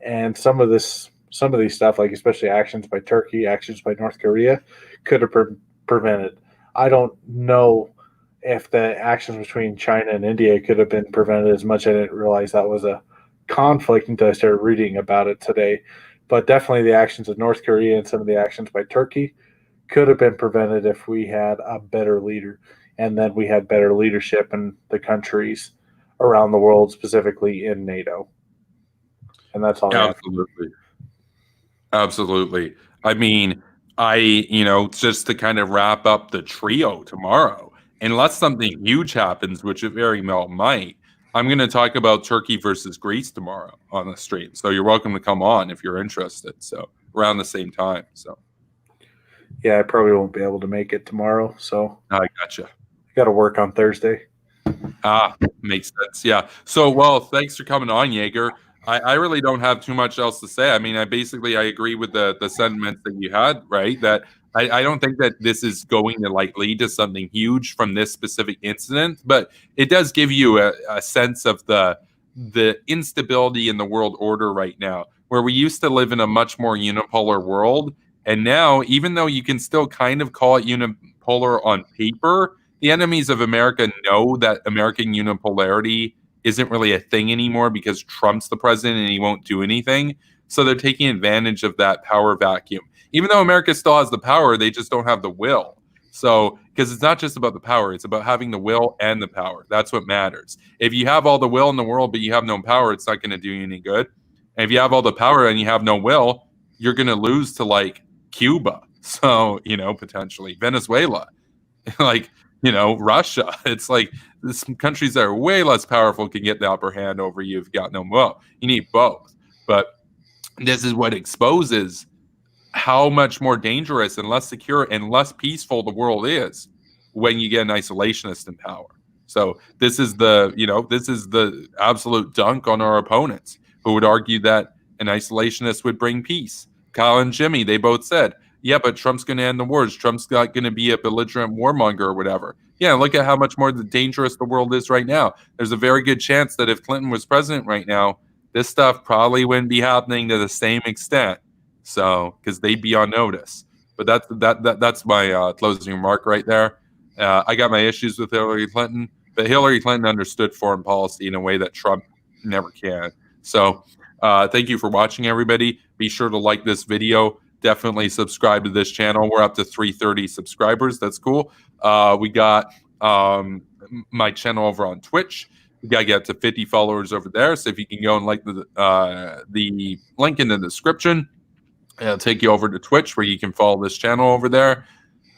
And some of these stuff, like especially actions by Turkey, actions by North Korea, could have prevented. I don't know if the actions between China and India could have been prevented as much. I didn't realize that was a conflict until I started reading about it today. But definitely the actions of North Korea and some of the actions by Turkey could have been prevented if we had a better leader. And then we had better leadership in the countries around the world, specifically in NATO. And that's all. Absolutely. I mean, just to kind of wrap up the trio tomorrow, unless something huge happens, which it very well might, I'm going to talk about Turkey versus Greece tomorrow on the stream. So you're welcome to come on if you're interested. So around the same time. So yeah, I probably won't be able to make it tomorrow. So I gotcha. Got to work on Thursday. Makes sense. Yeah. So, well, thanks for coming on, Jaeger. I really don't have too much else to say. I mean, I agree with the sentiments that you had, right? That I don't think that this is going to like lead to something huge from this specific incident, but it does give you a sense of the instability in the world order right now, where we used to live in a much more unipolar world, and now even though you can still kind of call it unipolar on paper, the enemies of America know that American unipolarity isn't really a thing anymore because Trump's the president and he won't do anything. So they're taking advantage of that power vacuum. Even though America still has the power, they just don't have the will. So, because it's not just about the power, it's about having the will and the power. That's what matters. If you have all the will in the world, but you have no power, it's not going to do you any good. And if you have all the power and you have no will, you're going to lose to like Cuba. So, potentially Venezuela, like, Russia. It's like some countries that are way less powerful can get the upper hand over you if you got no will. You need both. But this is what exposes how much more dangerous and less secure and less peaceful the world is when you get an isolationist in power. So this is the absolute dunk on our opponents who would argue that an isolationist would bring peace. Kyle and Jimmy, they both said, yeah, but Trump's going to end the wars. Trump's not going to be a belligerent warmonger or whatever. Yeah, look at how much more dangerous the world is right now. There's a very good chance that if Clinton was president right now, this stuff probably wouldn't be happening to the same extent. So, because they'd be on notice. But that's my closing remark right there. I got my issues with Hillary Clinton, but Hillary Clinton understood foreign policy in a way that Trump never can. So, thank you for watching, everybody. Be sure to like this video. Definitely subscribe to this channel. We're up to 330 subscribers. That's cool. We got my channel over on Twitch. We got to get to 50 followers over there. So if you can go and like the link in the description, it'll take you over to Twitch where you can follow this channel over there.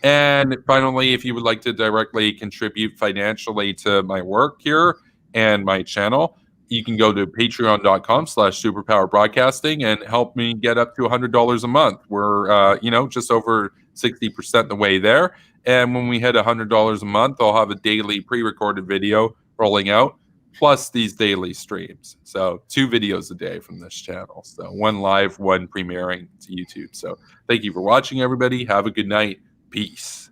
And finally, if you would like to directly contribute financially to my work here and my channel, you can go to patreon.com/superpowerbroadcasting and help me get up to $100 a month. We're, just over 60% the way there. And when we hit $100 a month, I'll have a daily pre-recorded video rolling out, plus these daily streams. So 2 videos a day from this channel. So 1 live, 1 premiering to YouTube. So thank you for watching, everybody. Have a good night. Peace.